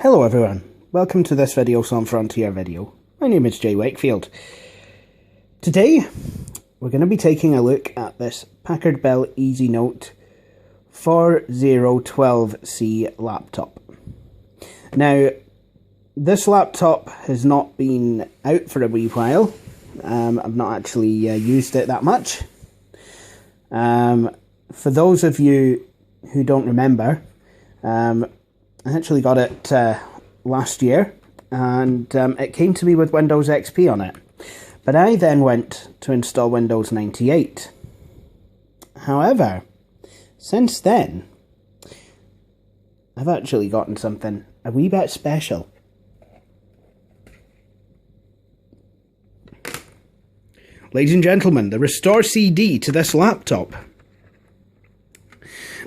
Hello everyone, welcome to this video Some Frontier video. My name is Jay Wakefield. Today we're going to be taking a look at this Packard Bell EasyNote 4012c laptop. Now this laptop has not been out for a wee while. I've not actually used it that much. For those of you who don't remember, I actually got it last year, and it came to me with Windows XP on it. But I then went to install Windows 98. However, since then, I've actually gotten something a wee bit special. Ladies and gentlemen, the Restore CD to this laptop.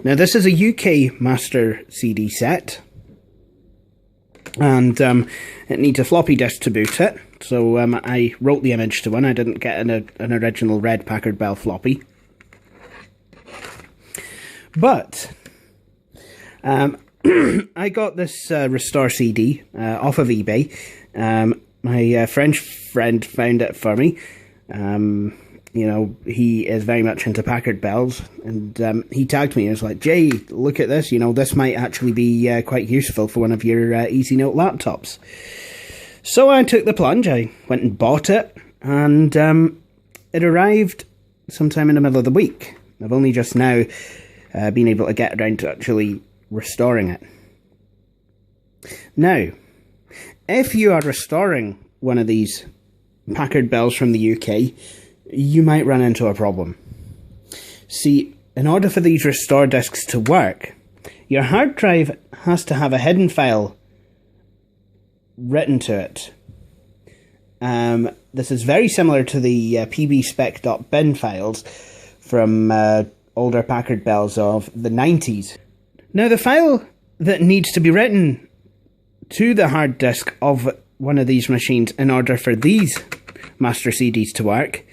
Now this is a UK master CD set. And it needs a floppy disk to boot it, so I wrote the image to one. I didn't get an original red Packard Bell floppy. But I got this Restore CD off of eBay. My French friend found it for me. You know, he is very much into Packard Bells, and he tagged me and was like, Jay, look at this, you know, this might actually be quite useful for one of your EasyNote laptops. So I took the plunge, I went and bought it, and it arrived sometime in the middle of the week. I've only just now been able to get around to actually restoring it. Now, if you are restoring one of these Packard Bells from the UK, you might run into a problem. See, in order for these restore disks to work, your hard drive has to have a hidden file written to it. This is very similar to the pbspec.bin files from older Packard Bells of the 90s. Now, the file that needs to be written to the hard disk of one of these machines in order for these master CDs to work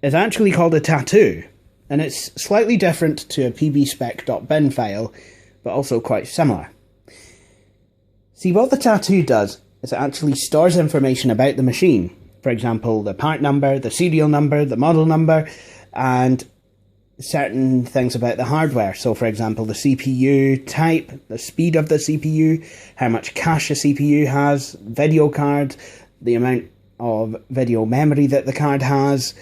is actually called a tattoo, and it's slightly different to a pbspec.bin file, but also quite similar. See, what the tattoo does is it actually stores information about the machine. For example, the part number, the serial number, the model number, and certain things about the hardware. So, for example, the CPU type, the speed of the CPU, how much cache the CPU has, video card, the amount of video memory that the card has,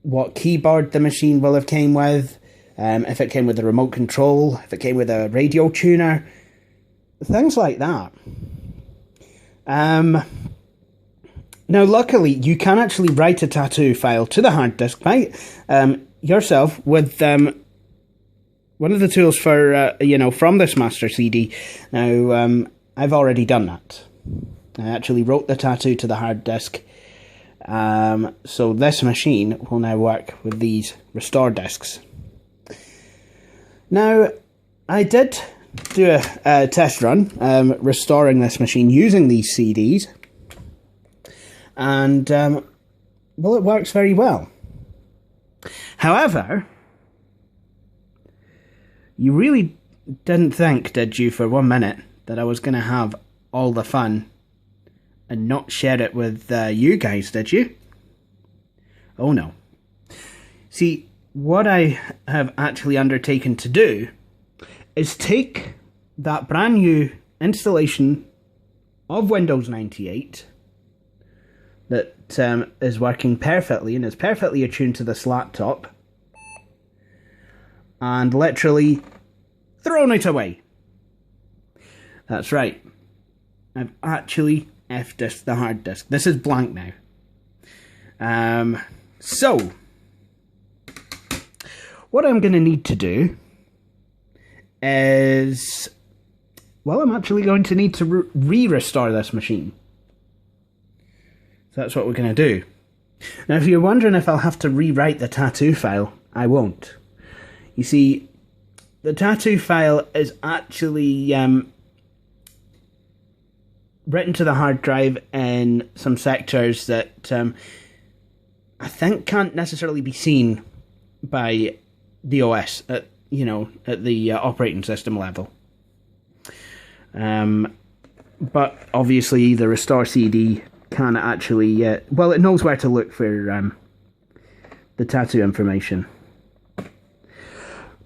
what keyboard the machine will have came with, if it came with a remote control, if it came with a radio tuner, things like that. Now, luckily, you can actually write a tattoo file to the hard disk by yourself with one of the tools for, from this master CD. Now, I've already done that. I actually wrote the tattoo to the hard disk. So this machine will now work with these restore disks. Now, I did do a test run restoring this machine using these CDs, and well, it works very well. However, you really didn't think, did you, for 1 minute, that I was going to have all the fun and not share it with you guys, did you? Oh no. See, what I have actually undertaken to do is take that brand new installation of Windows 98 that is working perfectly and is perfectly attuned to this laptop, and literally thrown it away. That's right. I've actually F-disked the hard disk. This is blank now. So, what I'm going to need to do is, well, I'm actually going to need to re-restore this machine. So that's what we're going to do. Now, if you're wondering if I'll have to rewrite the tattoo file, I won't. You see, the tattoo file is actually written to the hard drive in some sectors that I think can't necessarily be seen by the OS at the operating system level. But obviously the restore CD can't actually, well, it knows where to look for the tattoo information.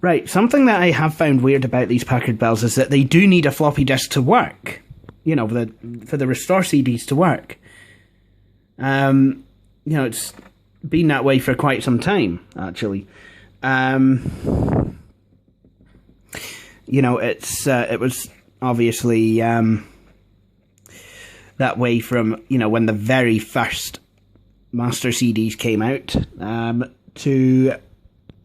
Right, something that I have found weird about these Packard Bells is that they do need a floppy disk to work. You know, for the restore CDs to work. You know, it's been that way for quite some time, actually. You know, it was obviously that way from, you know, when the very first master CDs came out, to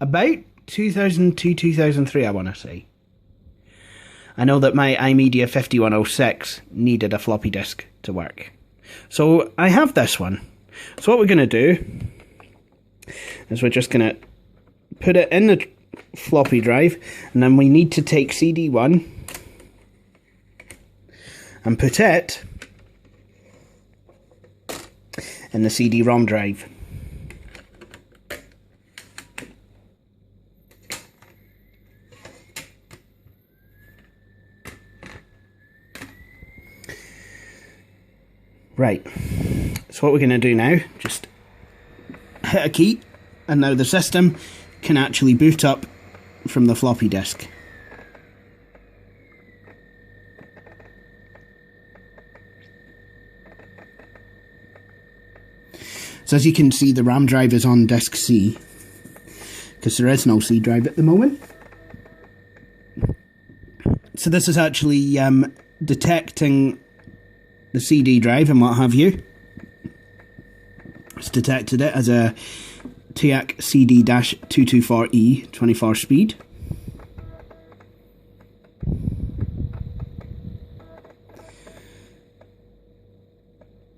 about 2002, 2003, I want to say. I know that my iMedia 5106 needed a floppy disk to work. So I have this one. So what we're going to do is we're just going to put it in the floppy drive, and then we need to take CD1 and put it in the CD-ROM drive. Right, so what we're going to do now, just hit a key, and now the system can actually boot up from the floppy disk. So as you can see, the RAM drive is on disk C, because there is no C drive at the moment. So this is actually detecting the CD drive and what have you. It's detected it as a TIAC CD-224E 24 speed.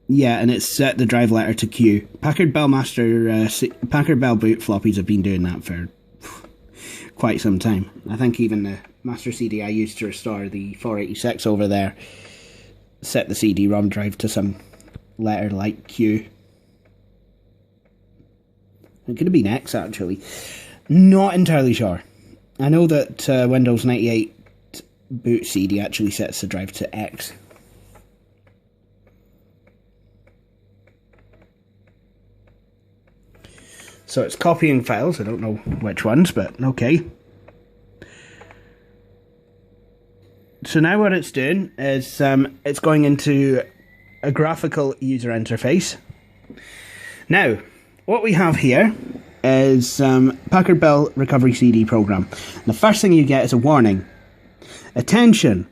Yeah, and it's set the drive letter to Q. Packard Bell Packard Bell boot floppies have been doing that for quite some time. I think even the master CD I used to restore the 486 over there set the CD-ROM drive to some letter like Q. It could have been X, actually. Not entirely sure. I know that Windows 98 boot CD actually sets the drive to X. So it's copying files. I don't know which ones, but okay. So now what it's doing is it's going into a graphical user interface. Now, what we have here is Packard Bell Recovery CD program. And the first thing you get is a warning. Attention!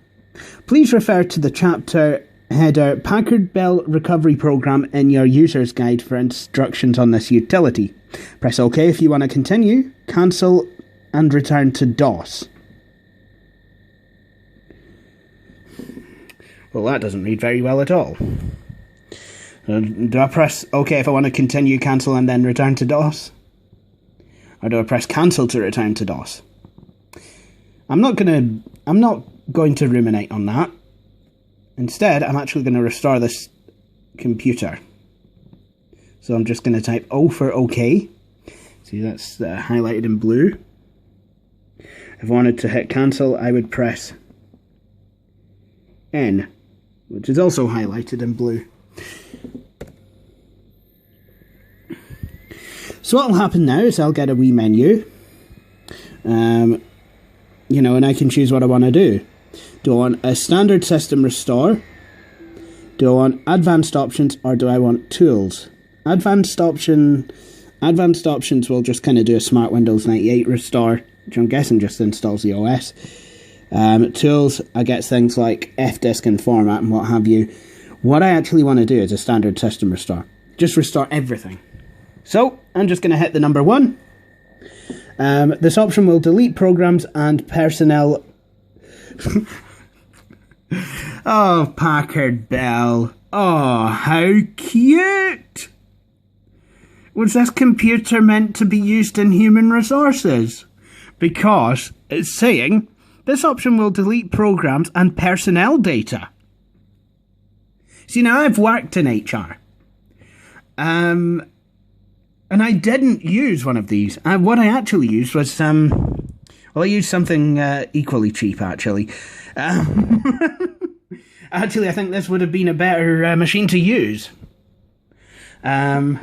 Please refer to the chapter header Packard Bell Recovery Program in your user's guide for instructions on this utility. Press OK if you want to continue, cancel, and return to DOS. Well, that doesn't read very well at all. Do I press OK if I want to continue, cancel, and then return to DOS? Or do I press cancel to return to DOS? I'm not going to ruminate on that. Instead, I'm actually going to restore this computer. So I'm just going to type O for OK. See, that's highlighted in blue. If I wanted to hit cancel, I would press N, which is also highlighted in blue. So what will happen now is I'll get a wee menu. You know, and I can choose what I want to do. Do I want a standard system restore? Do I want advanced options, or do I want tools? Advanced options will just kind of do a smart Windows 98 restore, which I'm guessing just installs the OS. Tools, I get things like fdisk and format and what have you. What I actually want to do is a standard system restore. Just restore everything. So, I'm just going to hit the number 1. This option will delete programs and personnel. Oh, Packard Bell. Oh, how cute! Was this computer meant to be used in human resources? Because it's saying this option will delete programs and personnel data. See, now I've worked in HR. And I didn't use one of these. What I actually used was, well, I used something equally cheap, actually. Actually, I think this would have been a better machine to use. But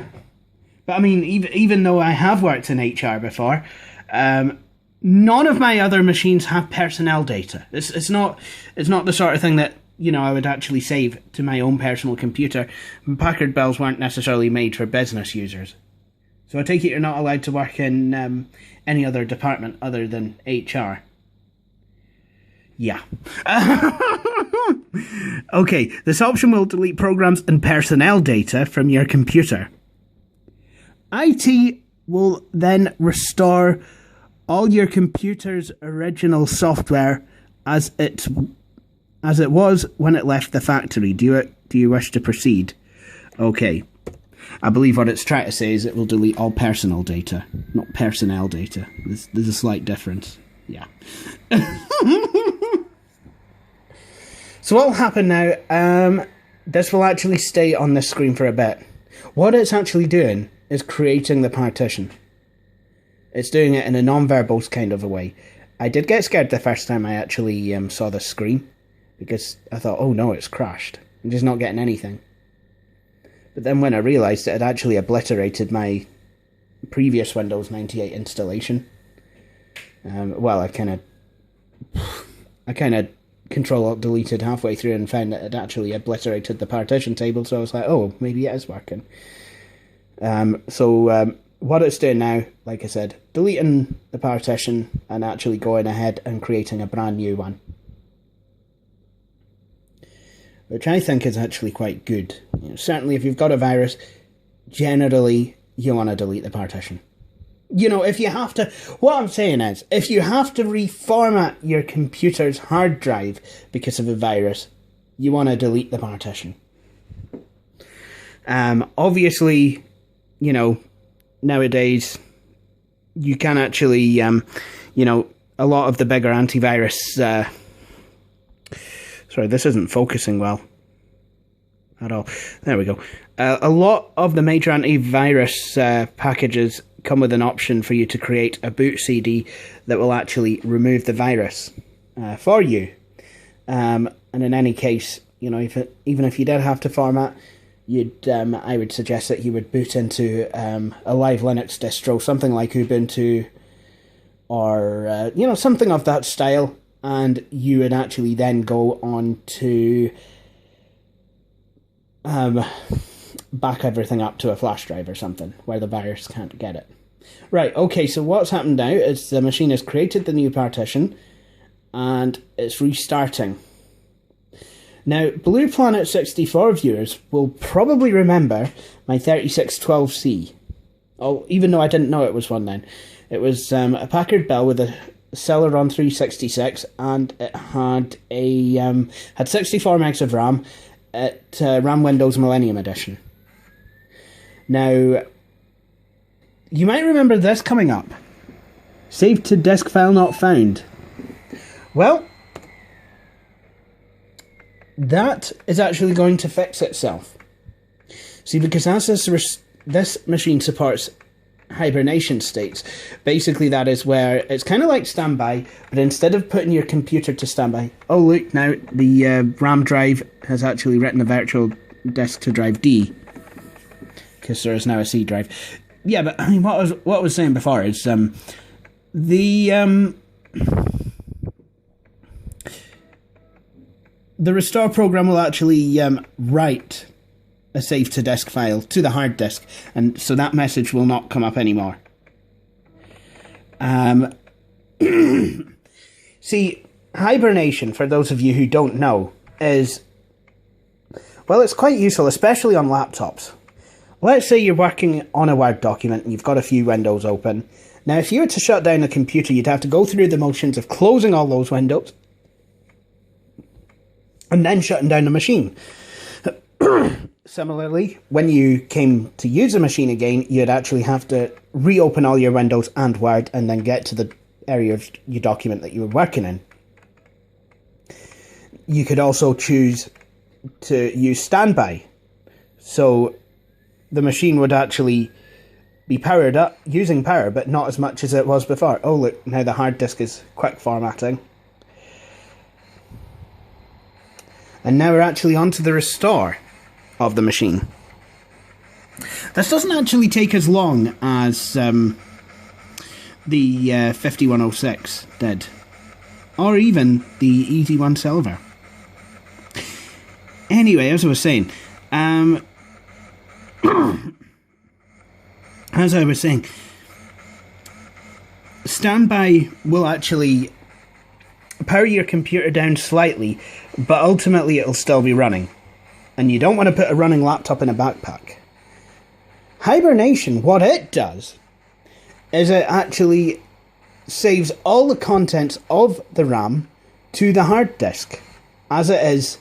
I mean, even though I have worked in HR before, none of my other machines have personnel data. It's not the sort of thing that, you know, I would actually save to my own personal computer. Packard Bells weren't necessarily made for business users. So I take it you're not allowed to work in any other department other than HR. Yeah. Okay, this option will delete programs and personnel data from your computer. IT will then restore all your computer's original software as it was when it left the factory. Do you wish to proceed? Okay. I believe what it's trying to say is it will delete all personal data, not personnel data. There's a slight difference. Yeah. So what will happen now, this will actually stay on this screen for a bit. What it's actually doing is creating the partition. It's doing it in a non-verbose kind of a way. I did get scared the first time I actually saw the screen, because I thought, oh no, it's crashed. I'm just not getting anything. But then when I realised it had actually obliterated my previous Windows 98 installation, well, I kind of Control-Alt-Deleted halfway through and found that it actually obliterated the partition table, so I was like, oh, maybe it is working. So what it's doing now, like I said, deleting the partition and actually going ahead and creating a brand new one. Which I think is actually quite good. You know, certainly if you've got a virus, generally you want to delete the partition. You know, if you have to... What I'm saying is, if you have to reformat your computer's hard drive because of a virus, you want to delete the partition. Obviously, you know, nowadays, you can actually, you know, a lot of the bigger antivirus... Sorry, this isn't focusing well at all. There we go. A lot of the major antivirus packages come with an option for you to create a boot CD that will actually remove the virus for you. And in any case, you know, even if you did have to format, I would suggest that you would boot into a live Linux distro, something like Ubuntu, or you know, something of that style. And you would actually then go on to back everything up to a flash drive or something, where the virus can't get it. Right, okay, so what's happened now is the machine has created the new partition, and it's restarting. Now, Blue Planet 64 viewers will probably remember my 3612c. Oh, even though I didn't know it was one then. It was a Packard Bell with a Celeron 366, and it had had 64 megs of RAM at RAM Windows Millennium Edition. Now, you might remember this coming up. Saved to disk file not found. Well, that is actually going to fix itself. See, because as this machine supports hibernation states. Basically, that is where it's kind of like standby, but instead of putting your computer to standby, oh look, now the RAM drive has actually written a virtual disk to drive D, because there is now a C drive. Yeah, but I mean, what I was saying before is the restore program will actually write a save to disk file to the hard disk, and so that message will not come up anymore. See, hibernation, for those of you who don't know, is, well, it's quite useful, especially on laptops. Let's say you're working on a Word document and you've got a few windows open. Now, if you were to shut down the computer, you'd have to go through the motions of closing all those windows and then shutting down the machine. Similarly, when you came to use the machine again, you'd actually have to reopen all your windows and Word and then get to the area of your document that you were working in. You could also choose to use standby. So the machine would actually be powered up, using power, but not as much as it was before. Oh look, now the hard disk is quick formatting. And now we're actually onto the restore of the machine. This doesn't actually take as long as the 5106 did, or even the Easy One Silver. Anyway, as I was saying, standby will actually power your computer down slightly, but ultimately it'll still be running. And you don't want to put a running laptop in a backpack. Hibernation, what it does, is it actually saves all the contents of the RAM to the hard disk, as it is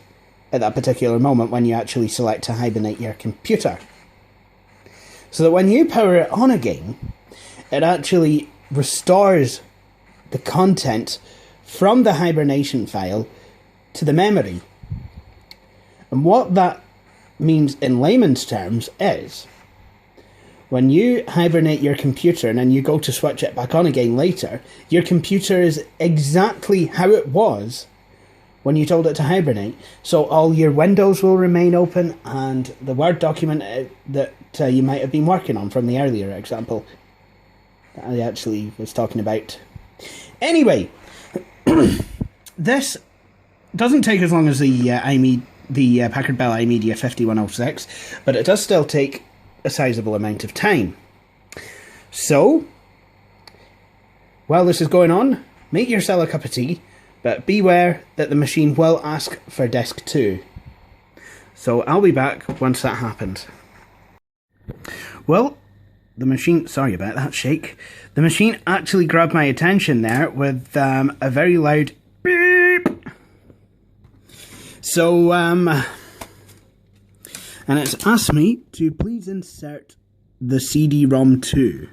at that particular moment when you actually select to hibernate your computer. So that when you power it on again, it actually restores the content from the hibernation file to the memory. And what that means in layman's terms is, when you hibernate your computer and then you go to switch it back on again later, your computer is exactly how it was when you told it to hibernate. So all your windows will remain open, and the Word document that you might have been working on from the earlier example that I actually was talking about. Anyway, this doesn't take as long as the Packard Bell iMedia 5106, but it does still take a sizable amount of time. So, while this is going on, make yourself a cup of tea, but beware that the machine will ask for disk 2. So I'll be back once that happens. Well, the machine, sorry about that shake, the machine actually grabbed my attention there with a very loud beep. So, and it's asked me to please insert the CD-ROM 2.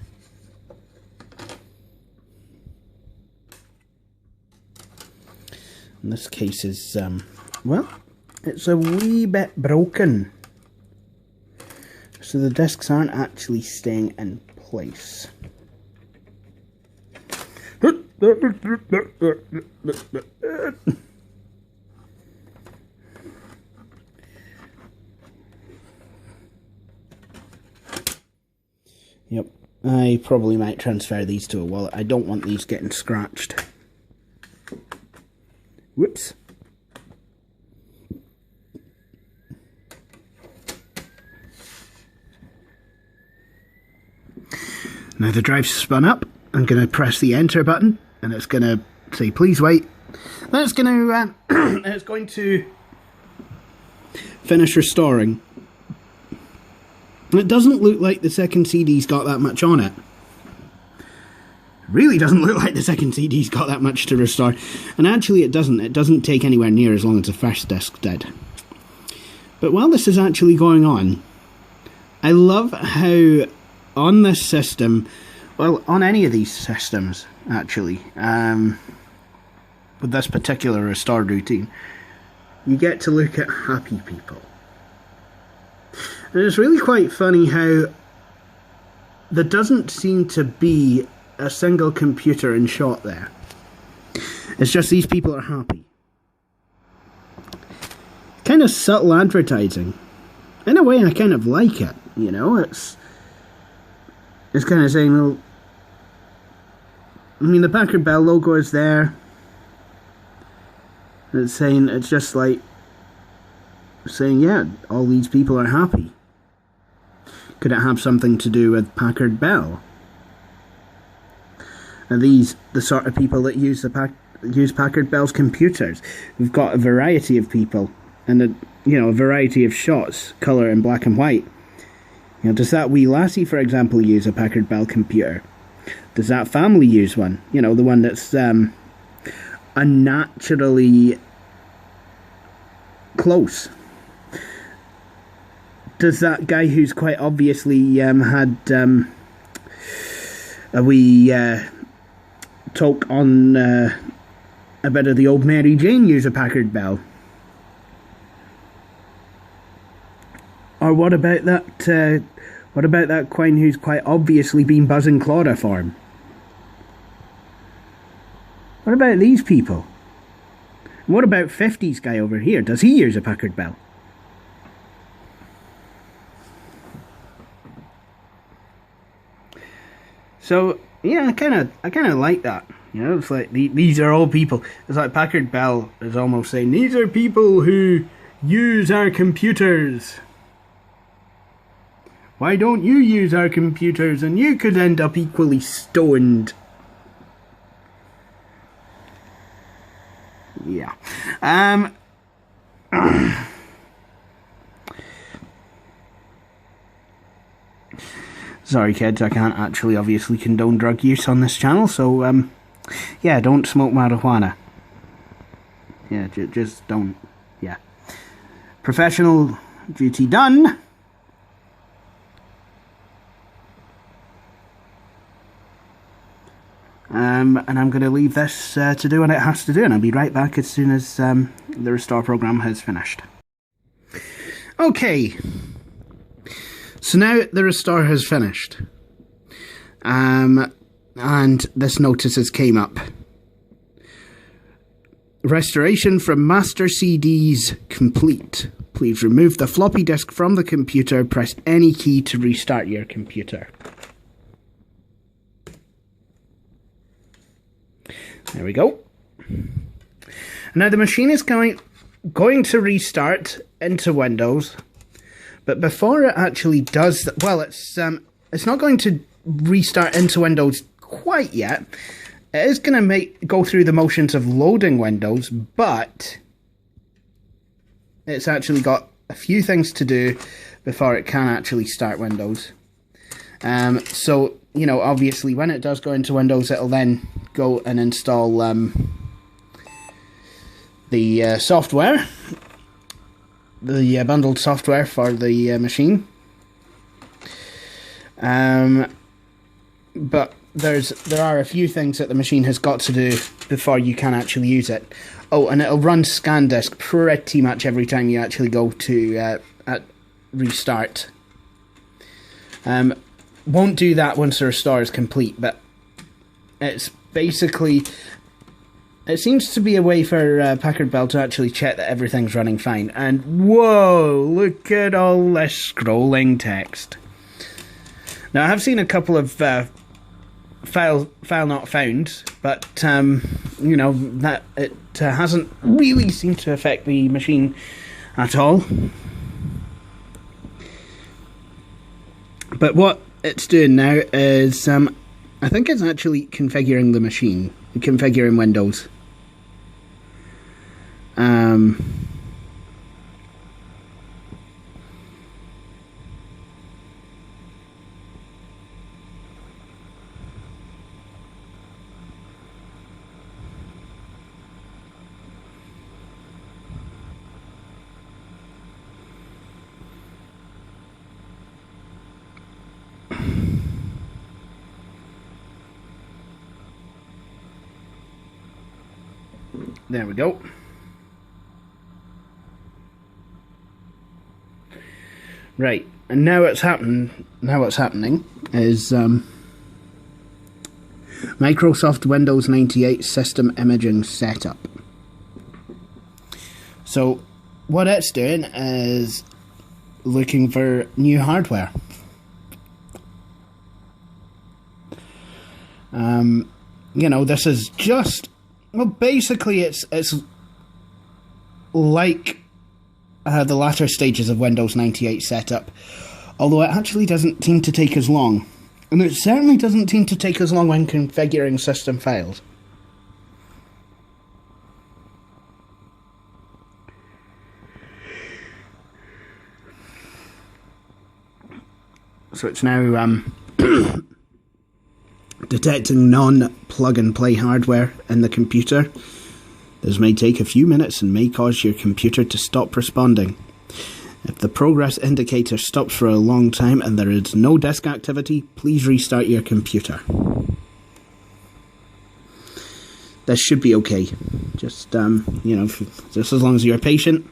In this case is, well, it's a wee bit broken. So the discs aren't actually staying in place. Yep, I probably might transfer these to a wallet. I don't want these getting scratched. Whoops. Now the drive's spun up. I'm going to press the enter button, and it's going to say please wait. Then it's going to finish restoring. And it doesn't look like the second CD's got that much on it. Really doesn't look like the second CD's got that much to restore. And actually it doesn't. It doesn't take anywhere near as long as the first disc did. But while this is actually going on, I love how on this system, well, on any of these systems actually, with this particular restore routine, you get to look at happy people. And it's really quite funny how there doesn't seem to be a single computer in shot there. It's just these people are happy. Kind of subtle advertising. In a way, I kind of like it, you know, it's kind of saying, well, I mean, the Packard Bell logo is there. It's saying, it's just like saying, yeah, all these people are happy. Could it have something to do with Packard Bell? Are these the sort of people that use Packard Bell's computers? We've got a variety of people, and a variety of shots, colour and black and white. You know, does that wee lassie, for example, use a Packard Bell computer? Does that family use one? You know, the one that's unnaturally close. Does that guy who's quite obviously had a wee talk on a bit of the old Mary Jane use a Packard Bell? Or what about that quine who's quite obviously been buzzing chloroform? What about these people? What about 50s guy over here? Does he use a Packard Bell? So yeah, I kind of like that. You know, it's like these are all people. It's like Packard Bell is almost saying these are people who use our computers. Why don't you use our computers and you could end up equally stoned? Yeah. Sorry kids, I can't actually obviously condone drug use on this channel, so yeah, don't smoke marijuana. Yeah, just don't. Yeah. Professional duty done. And I'm going to leave this to do what it has to do, and I'll be right back as soon as the restore program has finished. Okay. So now the restore has finished. And this notice has came up. Restoration from master CDs complete. Please remove the floppy disk from the computer. Press any key to restart your computer. There we go. Now the machine is going to restart into Windows, but before it actually does that, well, it's not going to restart into Windows quite yet. It is going to go through the motions of loading Windows, but it's actually got a few things to do before it can actually start Windows. So, you know, obviously when it does go into Windows, it'll then go and install the software, the bundled software for the machine. But there are a few things that the machine has got to do before you can actually use it. Oh, and it'll run scan disk pretty much every time you actually go to restart. Won't do that once the restore is complete, but it's basically, it seems to be a way for Packard Bell to actually check that everything's running fine. And whoa, look at all this scrolling text. Now I have seen a couple of file not found, but you know, that it hasn't really seemed to affect the machine at all. But what it's doing now is I think it's actually configuring the machine, configuring Windows. There we go. Right, and now what's happening is Microsoft Windows 98 System Imaging Setup. So what it's doing is looking for new hardware. You know, this is just, well, basically it's like the latter stages of Windows 98 setup, although it actually doesn't seem to take as long. And it certainly doesn't seem to take as long when configuring system files. So it's now detecting non-plug-and-play hardware in the computer. This may take a few minutes and may cause your computer to stop responding. If the progress indicator stops for a long time and there is no disk activity, please restart your computer. This should be okay. Just, you know, just as long as you're patient,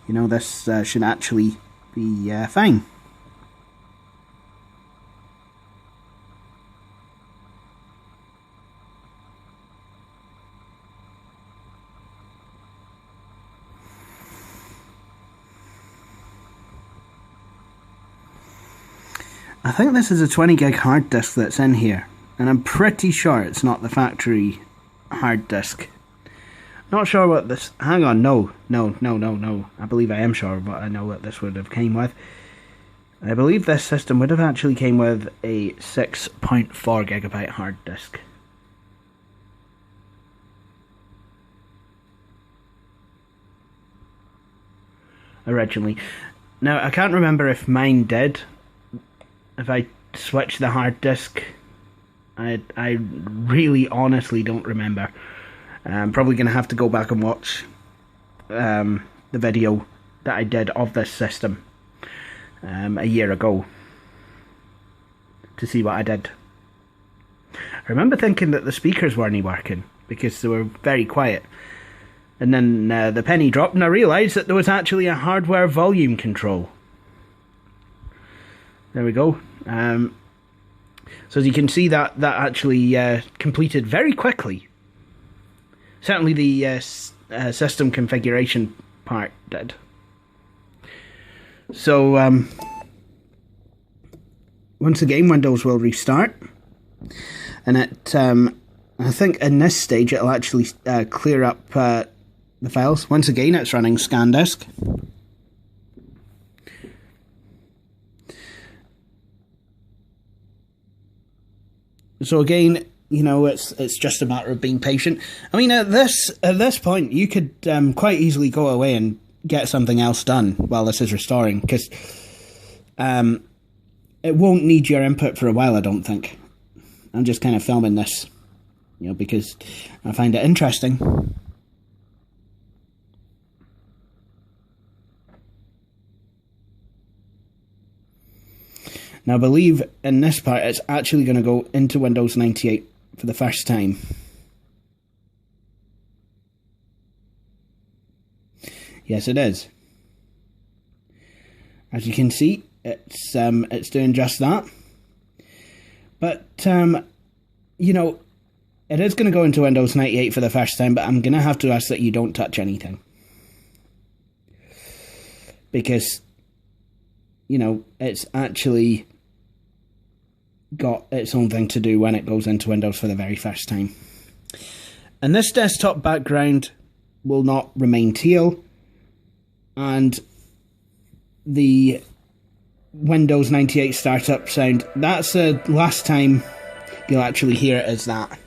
you know, this should actually be fine. I think this is a 20 gig hard disk that's in here, and I'm pretty sure it's not the factory hard disk. Not sure what this... Hang on, no. I believe I am sure, but I know what this would have came with. I believe this system would have actually came with a 6.4 gigabyte hard disk. Originally. Now, I can't remember if mine did. If I switched the hard disk, I really honestly don't remember. I'm probably going to have to go back and watch the video that I did of this system a year ago to see what I did. I remember thinking that the speakers weren't working because they were very quiet. And then the penny dropped and I realised that there was actually a hardware volume control. There we go. So as you can see, that actually completed very quickly. Certainly the system configuration part did. So once again, Windows will restart, and I think in this stage it'll actually clear up the files. Once again, it's running ScanDisk. So again, you know, it's just a matter of being patient. I mean, at this point, you could quite easily go away and get something else done while this is restoring, because it won't need your input for a while, I don't think. I'm just kind of filming this, you know, because I find it interesting. Now, I believe in this part, it's actually going to go into Windows 98 for the first time. Yes, it is. As you can see, it's doing just that. But, you know, it is going to go into Windows 98 for the first time, but I'm going to have to ask that you don't touch anything. Because, you know, it's actually got its own thing to do when it goes into Windows for the very first time. And this desktop background will not remain teal, and the Windows 98 startup sound, that's the last time you'll actually hear it as that,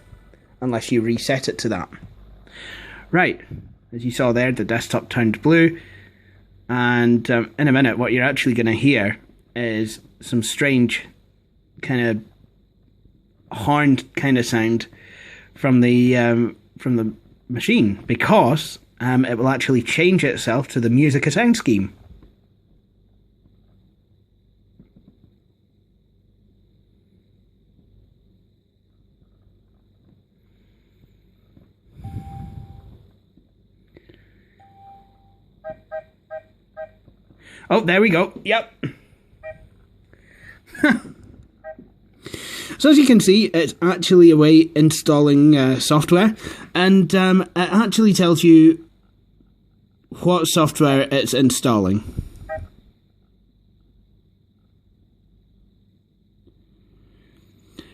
unless you reset it to that. Right, as you saw there, the desktop turned blue, and in a minute what you're actually going to hear is some strange kind of horned kind of sound from the machine, because it will actually change itself to the Musica sound scheme. Oh, there we go. Yep. So as you can see, it's actually a way installing software, and it actually tells you what software it's installing.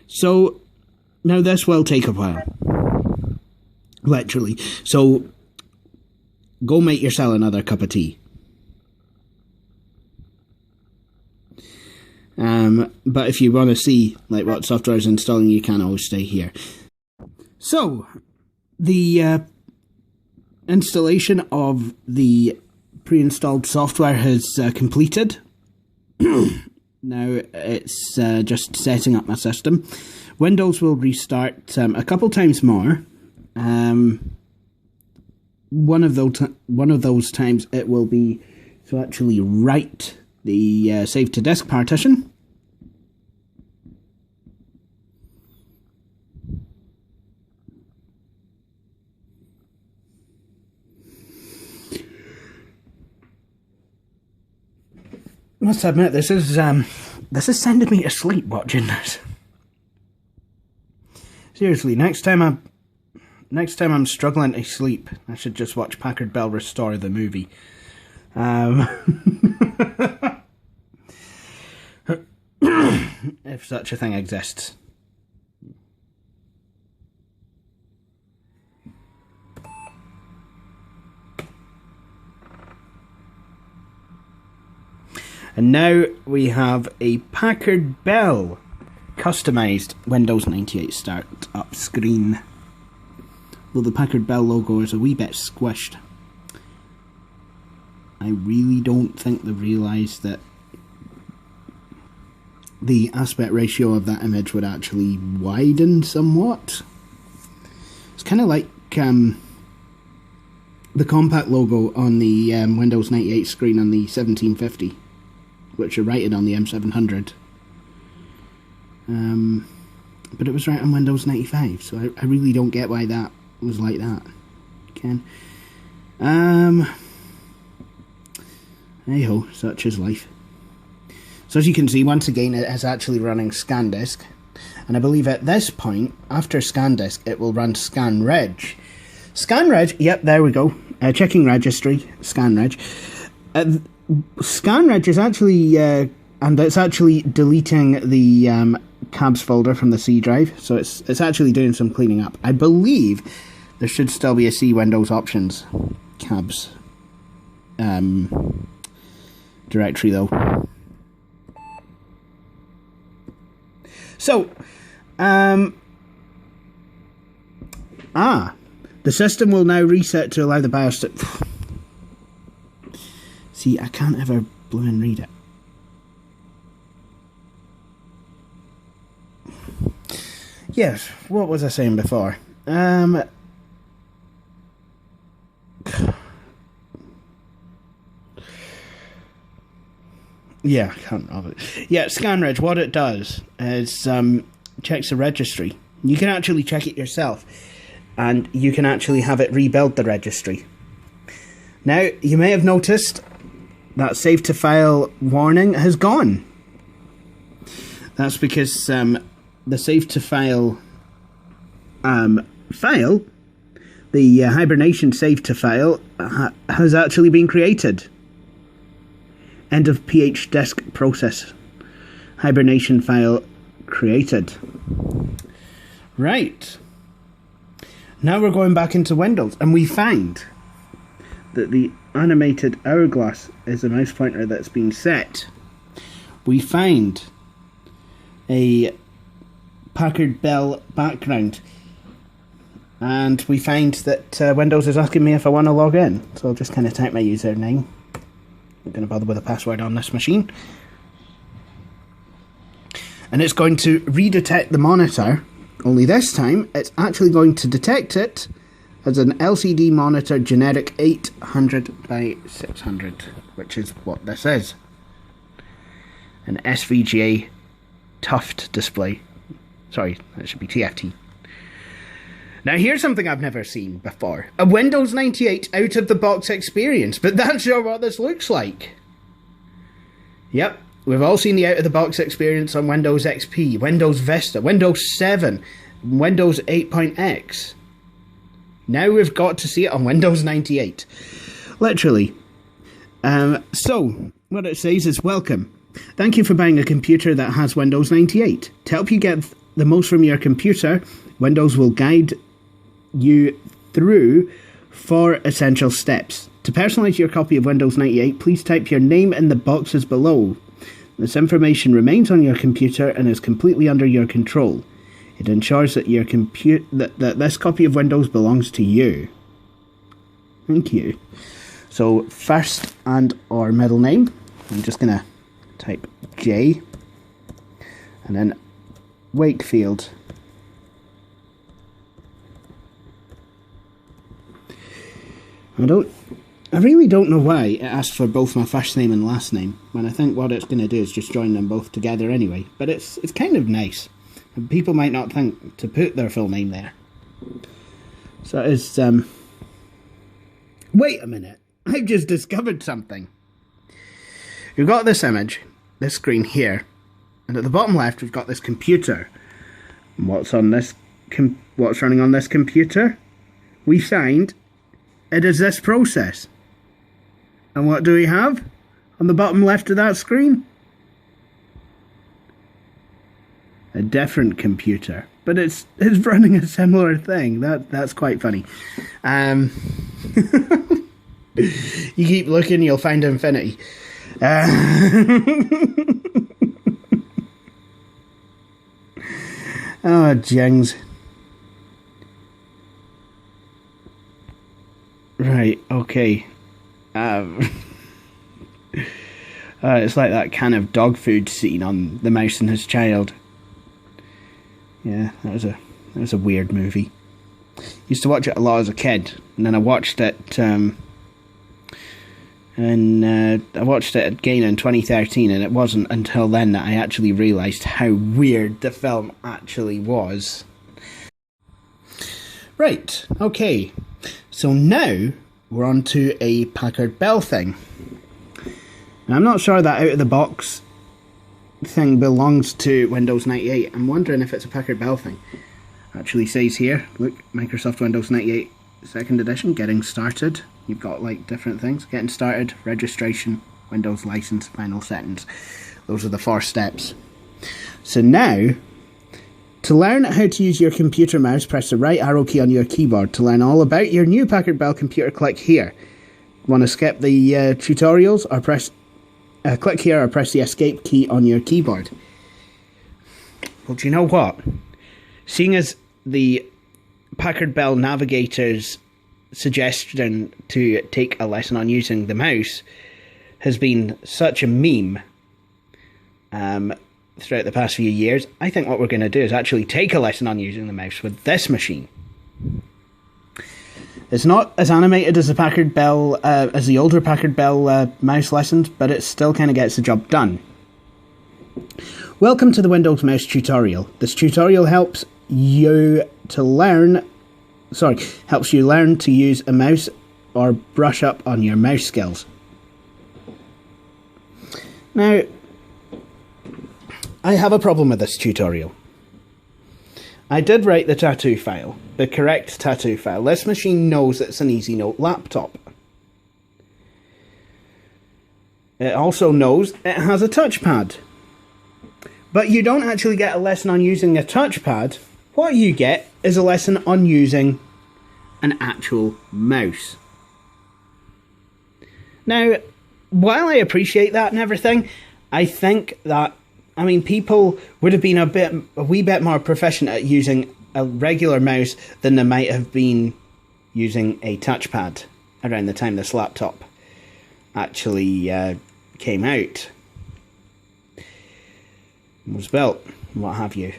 So now this will take a while, literally. So go make yourself another cup of tea. But if you want to see like what software is installing, you can always stay here. So the installation of the pre-installed software has completed. Now it's just setting up my system. Windows will restart a couple times more. One of those times it will be to actually write the save to disk partition. I must admit, this is sending me to sleep watching this. Seriously, next time I'm struggling to sleep, I should just watch Packard Bell Restore the movie. if such a thing exists. And now we have a Packard Bell customized Windows 98 startup screen. Though the Packard Bell logo is a wee bit squished. I really don't think they've realised that the aspect ratio of that image would actually widen somewhat. It's kind of like the compact logo on the Windows 98 screen on the 1750, which are rated on the M700. But it was right on Windows 95, so I really don't get why that was like that. Ken. Hey-ho, such is life. So as you can see, once again, it is actually running ScanDisk. And I believe at this point, after ScanDisk, it will run ScanReg. ScanReg, yep, there we go. Checking registry, ScanReg. ScanReg is actually, and it's actually deleting the cabs folder from the C drive. So it's actually doing some cleaning up. I believe there should still be a C Windows options cabs directory though. So, the system will now reset to allow the BIOS to... See, I can't ever blooming read it. Yes, what was I saying before? Yeah, I can't have it. Yeah, ScanReg, what it does is checks the registry. You can actually check it yourself, and you can actually have it rebuild the registry. Now, you may have noticed that save to file warning has gone. That's because the save to file the hibernation save to file has actually been created. End of PH disk process. Hibernation file created. Right. Now we're going back into Windows, and we find that the animated hourglass is a mouse pointer that's been set. We find a Packard Bell background, and we find that Windows is asking me if I want to log in. So I'll just kind of type my username. I'm not going to bother with a password on this machine. And it's going to redetect the monitor, only this time it's actually going to detect it as an LCD monitor generic 800 by 600, which is what this is. An SVGA Tuft display. Sorry, that should be TFT. Now here's something I've never seen before. A Windows 98 out-of-the-box experience, but that's not what this looks like. Yep, we've all seen the out-of-the-box experience on Windows XP, Windows Vista, Windows 7, Windows 8.x. Now we've got to see it on Windows 98. Literally. So, what it says is, welcome. Thank you for buying a computer that has Windows 98. To help you get the most from your computer, Windows will guide you through 4 essential steps. To personalize your copy of Windows 98, please type your name in the boxes below. This information remains on your computer and is completely under your control. It ensures that your that this copy of Windows belongs to you. Thank you. So, first and or middle name, I'm just going to type J, and then Wakefield. I really don't know why it asked for both my first name and last name, when I think what it's going to do is just join them both together anyway. But it's kind of nice. People might not think to put their full name there. So it is, wait a minute, I've just discovered something. You've got this image, this screen here, and at the bottom left we've got this computer. And what's on this? What's running on this computer? We find it is this process. And what do we have on the bottom left of that screen? a different computer, but it's running a similar thing. That's quite funny. You keep looking, you'll find infinity. Oh, jings. Right, okay. It's like that can of dog food scene on The Mouse and His Child. Yeah, that was a weird movie. Used to watch it a lot as a kid, and then I watched it, I watched it again in 2013, and it wasn't until then that I actually realised how weird the film actually was. Right, okay. So now we're on to a Packard Bell thing. Now, I'm not sure that out of the box thing belongs to Windows 98. I'm wondering if it's a Packard Bell thing. Actually says here, look, Microsoft Windows 98 2nd edition, getting started. You've got like different things. Getting started, registration, Windows license, final settings. Those are the 4 steps. So now, to learn how to use your computer mouse, press the right arrow key on your keyboard. To learn all about your new Packard Bell computer, click here. Want to skip the tutorials, or click here or press the escape key on your keyboard. Well, do you know what? Seeing as the Packard Bell Navigator's suggestion to take a lesson on using the mouse has been such a meme throughout the past few years, I think what we're going to do is actually take a lesson on using the mouse with this machine. It's not as animated as the Packard Bell, as the older Packard Bell mouse lessons, but it still kind of gets the job done. Welcome to the Windows Mouse tutorial. This tutorial helps you learn to use a mouse or brush up on your mouse skills. Now, I have a problem with this tutorial. I did write the tattoo file, the correct tattoo file. This machine knows it's an EasyNote laptop. It also knows it has a touchpad. But you don't actually get a lesson on using a touchpad. What you get is a lesson on using an actual mouse. Now, while I appreciate that and everything, I think that people would have been a wee bit more proficient at using a regular mouse than they might have been using a touchpad around the time this laptop actually came out, was built, what have you.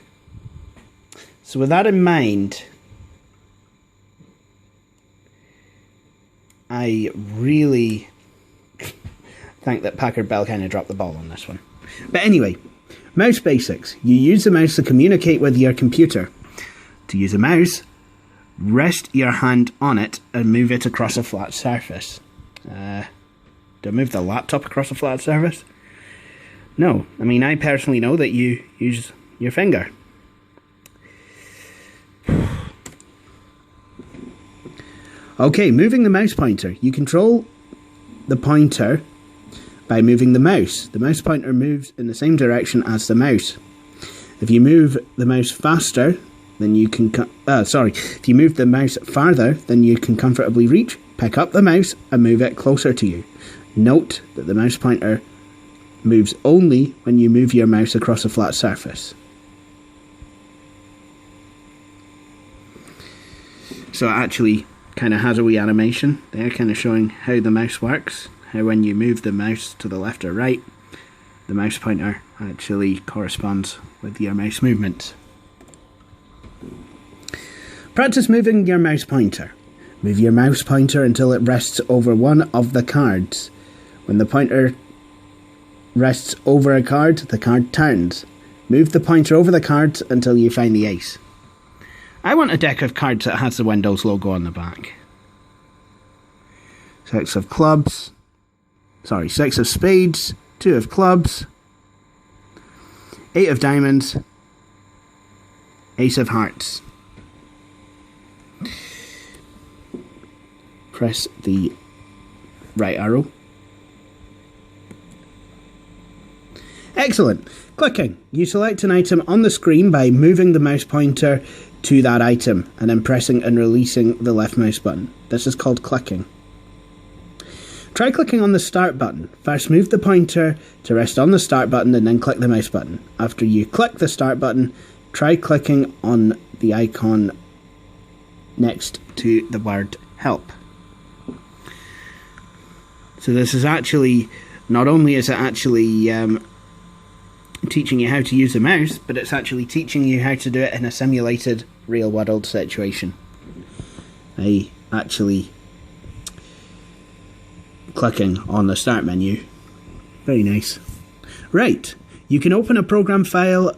So with that in mind, I really think that Packard Bell kind of dropped the ball on this one. But anyway, mouse basics. You use the mouse to communicate with your computer. To use a mouse, rest your hand on it and move it across a flat surface. Do I move the laptop across a flat surface? No. I personally know that you use your finger. Okay, moving the mouse pointer. You control the pointer by moving the mouse. The mouse pointer moves in the same direction as the mouse. If you move the mouse faster, then you can... if you move the mouse farther than you can comfortably reach, pick up the mouse and move it closer to you. Note that the mouse pointer moves only when you move your mouse across a flat surface. So it actually kind of has a wee animation there, kind of showing how the mouse works. How when you move the mouse to the left or right, the mouse pointer actually corresponds with your mouse movement. Practice moving your mouse pointer. Move your mouse pointer until it rests over one of the cards. When the pointer rests over a card, the card turns. Move the pointer over the cards until you find the ace. I want a deck of cards that has the Windows logo on the back. 6 of clubs. 6 of spades. 2 of clubs. 8 of diamonds. Ace of hearts. Press the right arrow. Excellent. Clicking. You select an item on the screen by moving the mouse pointer to that item and then pressing and releasing the left mouse button. This is called clicking. Try clicking on the start button. First move the pointer to rest on the start button and then click the mouse button. After you click the start button, try clicking on the icon next to the word help. So this is actually, not only is it actually teaching you how to use the mouse, but it's actually teaching you how to do it in a simulated real world situation. Actually clicking on the start menu. Very nice. Right, you can open a program or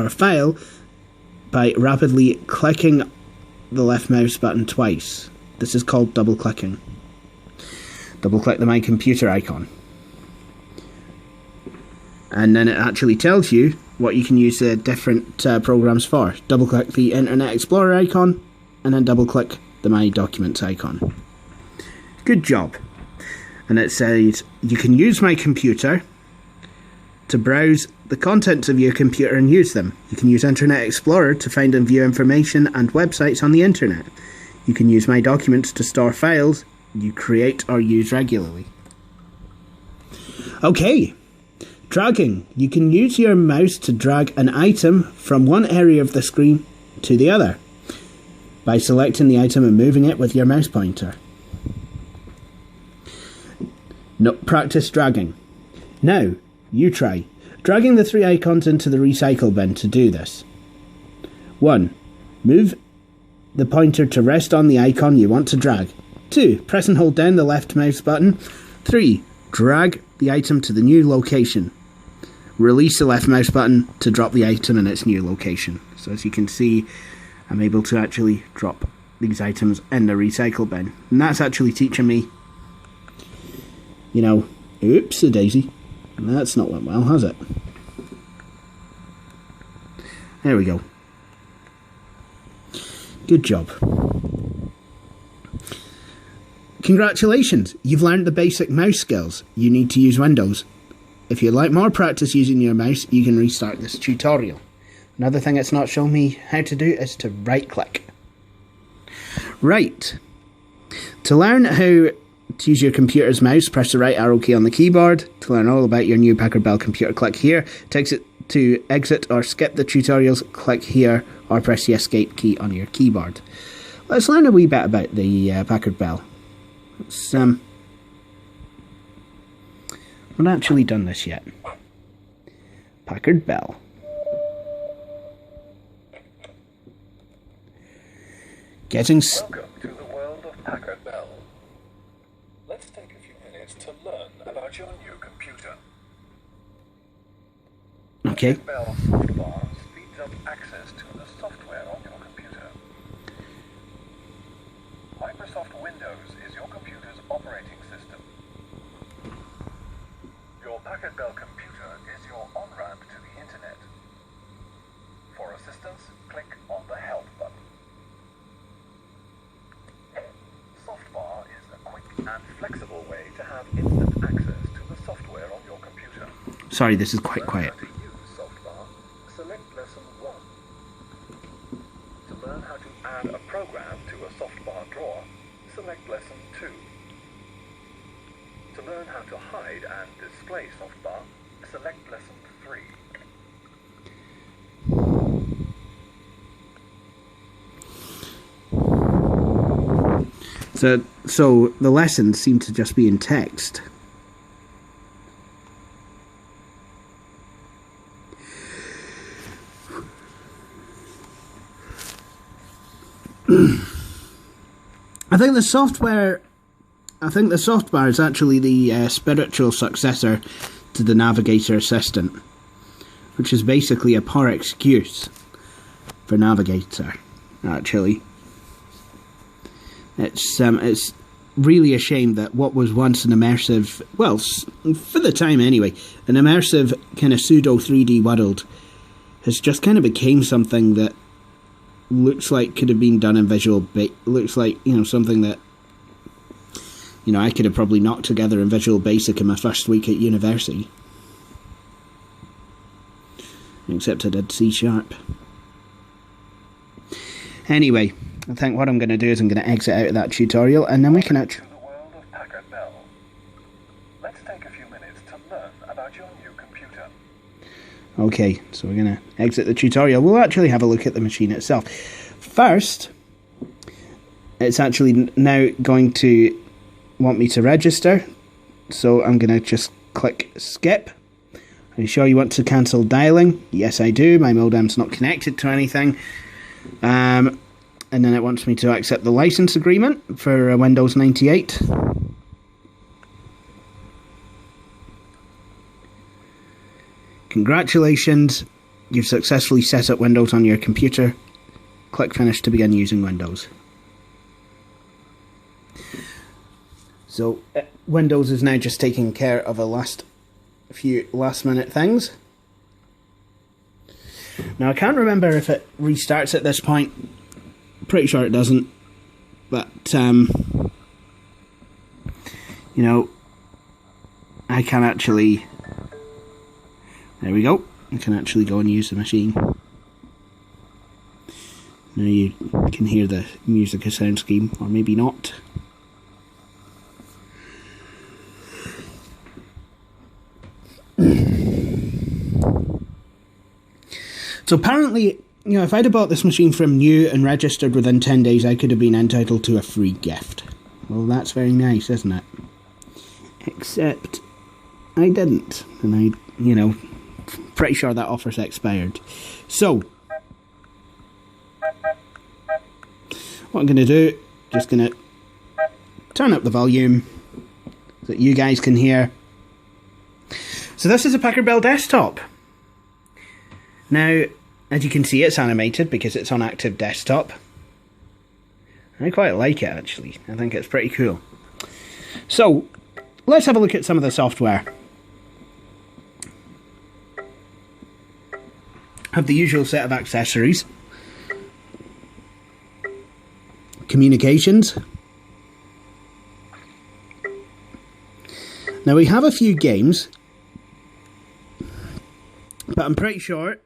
a file by rapidly clicking the left mouse button twice. This is called double clicking. Double click the My Computer icon. And then it actually tells you what you can use the different programs for. Double click the Internet Explorer icon and then double click the My Documents icon. Good job. And it says you can use My Computer to browse the contents of your computer and use them. You can use Internet Explorer to find and view information and websites on the internet. You can use My Documents to store files you create or use regularly. Okay. Dragging. You can use your mouse to drag an item from one area of the screen to the other by selecting the item and moving it with your mouse pointer. No, practice dragging. Now, you try. Dragging the 3 icons into the recycle bin to do this. 1. Move the pointer to rest on the icon you want to drag. 2. Press and hold down the left mouse button. 3. Drag the item to the new location. Release the left mouse button to drop the item in its new location. So as you can see, I'm able to actually drop these items in the recycle bin. And that's actually teaching me, oops-a-daisy. That's not went well, has it? There we go. Good job. Congratulations, you've learned the basic mouse skills you need to use Windows. If you'd like more practice using your mouse, you can restart this tutorial. Another thing it's not shown me how to do is to right click. Right. To learn how to use your computer's mouse, press the right arrow key on the keyboard. To learn all about your new Packard Bell computer, click here. To exit or skip the tutorials, click here or press the escape key on your keyboard. Let's learn a wee bit about the Packard Bell. I've not actually done this yet. Packard Bell. Welcome to the world of Packard Bell. Let's take a few minutes to learn about your new computer. Okay. Packard Bell softbar speeds up access to the software on your computer. Microsoft Windows is your computer's operating system. Your Packard Bell computer is your on-ramp to the internet. For assistance, click on the Help button. Softbar is a quick and flexible way to have instant access to the software on your computer. Sorry, this is quite quiet. To use Softbar, select Lesson 1. To learn how to add a program to a Softbar drawer, select Lesson 2. To learn how to hide and display Softbar, select Lesson 3. So the lessons seem to just be in text. I think the softbar is actually the spiritual successor to the Navigator Assistant, which is basically a poor excuse for Navigator, actually. It's really a shame that what was once an immersive, well, for the time anyway, an immersive kind of pseudo 3D world has just kind of became something that looks like could have been done in looks like, something that, I could have probably knocked together in Visual Basic in my first week at university. except I did C#. Anyway, I think what I'm going to do is I'm going to exit out of that tutorial, and then we can actually... To the world of Packard Bell. Let's take a few minutes to learn about your new computer. Okay, so we're going to exit the tutorial. We'll actually have a look at the machine itself. First, it's actually now going to want me to register, so I'm going to just click skip. Are you sure you want to cancel dialing? Yes, I do. My modem's not connected to anything. And then it wants me to accept the license agreement for Windows 98. Congratulations, you've successfully set up Windows on your computer. Click Finish to begin using Windows. So Windows is now just taking care of a few last minute things. Now I can't remember if it restarts at this point. Pretty sure it doesn't. But you know, I can actually, there we go, I can actually go and use the machine. Now you can hear the music sound scheme, or maybe not. So apparently, you know, if I'd have bought this machine from new and registered within 10 days, I could have been entitled to a free gift. Well, that's very nice, isn't it? Except I didn't, and I, you know, pretty sure that offer's expired. So what I'm going to do, just going to turn up the volume so that you guys can hear. So this is a Packard Bell desktop. Now, as you can see, it's animated because it's on active desktop. I quite like it, actually. I think it's pretty cool. So, let's have a look at some of the software. Have the usual set of accessories. Communications. Now we have a few games, but I'm pretty sure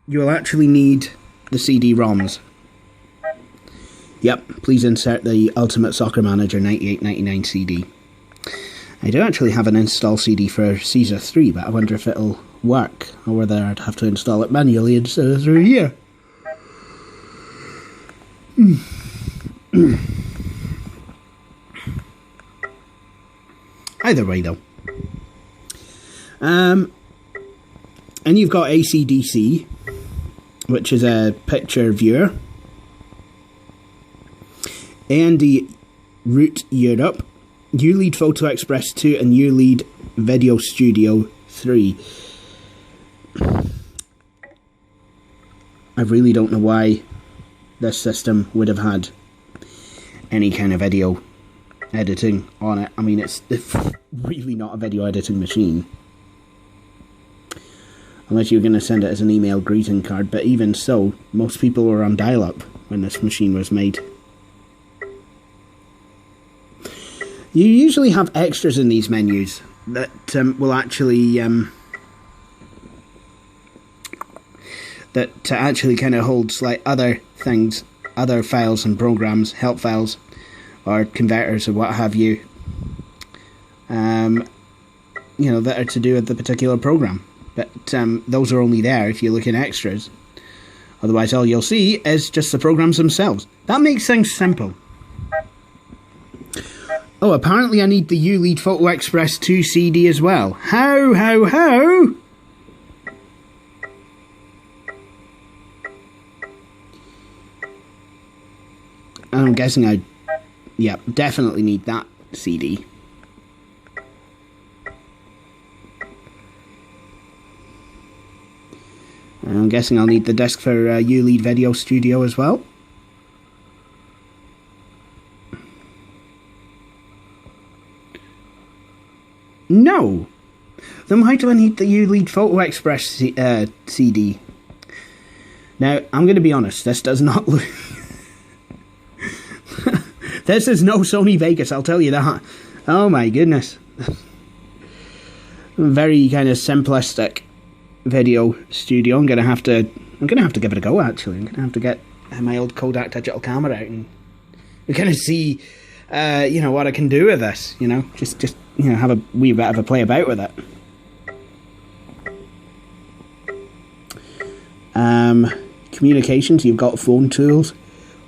you'll actually need the CD-ROMs. Yep, please insert the Ultimate Soccer Manager 9899 CD. I do actually have an install CD for Caesar 3, but I wonder if it'll work, or whether I'd have to install it manually instead of through here. Either way, though. And you've got AC/DC, which is a picture viewer, AND Root Europe, ULEAD Photo Express 2, and ULEAD Video Studio 3. I really don't know why this system would have had any kind of video editing on it. I mean, it's really not a video editing machine. Unless you're going to send it as an email greeting card, but even so, most people were on dial-up when this machine was made. You usually have extras in these menus that will actually kind of holds like other things, other files and programs, help files, or converters or what have you. You know, that are to do with the particular program. But those are only there if you look in extras. Otherwise, all you'll see is just the programs themselves. That makes things simple. Oh, apparently I need the ULEAD Photo Express 2 CD as well. How? I'm guessing yeah, definitely need that CD. I'm guessing I'll need the disc for ULEAD Video Studio as well. No! Then why do I need the ULEAD Photo Express CD? Now, I'm going to be honest, this does not look... This is no Sony Vegas, I'll tell you that. Oh my goodness. Very kind of simplistic video studio. I'm gonna have to give it a go. Actually, I'm gonna have to get my old Kodak digital camera out and we're gonna see, what I can do with this. Just have a wee bit of a play about with it. Communications. You've got phone tools,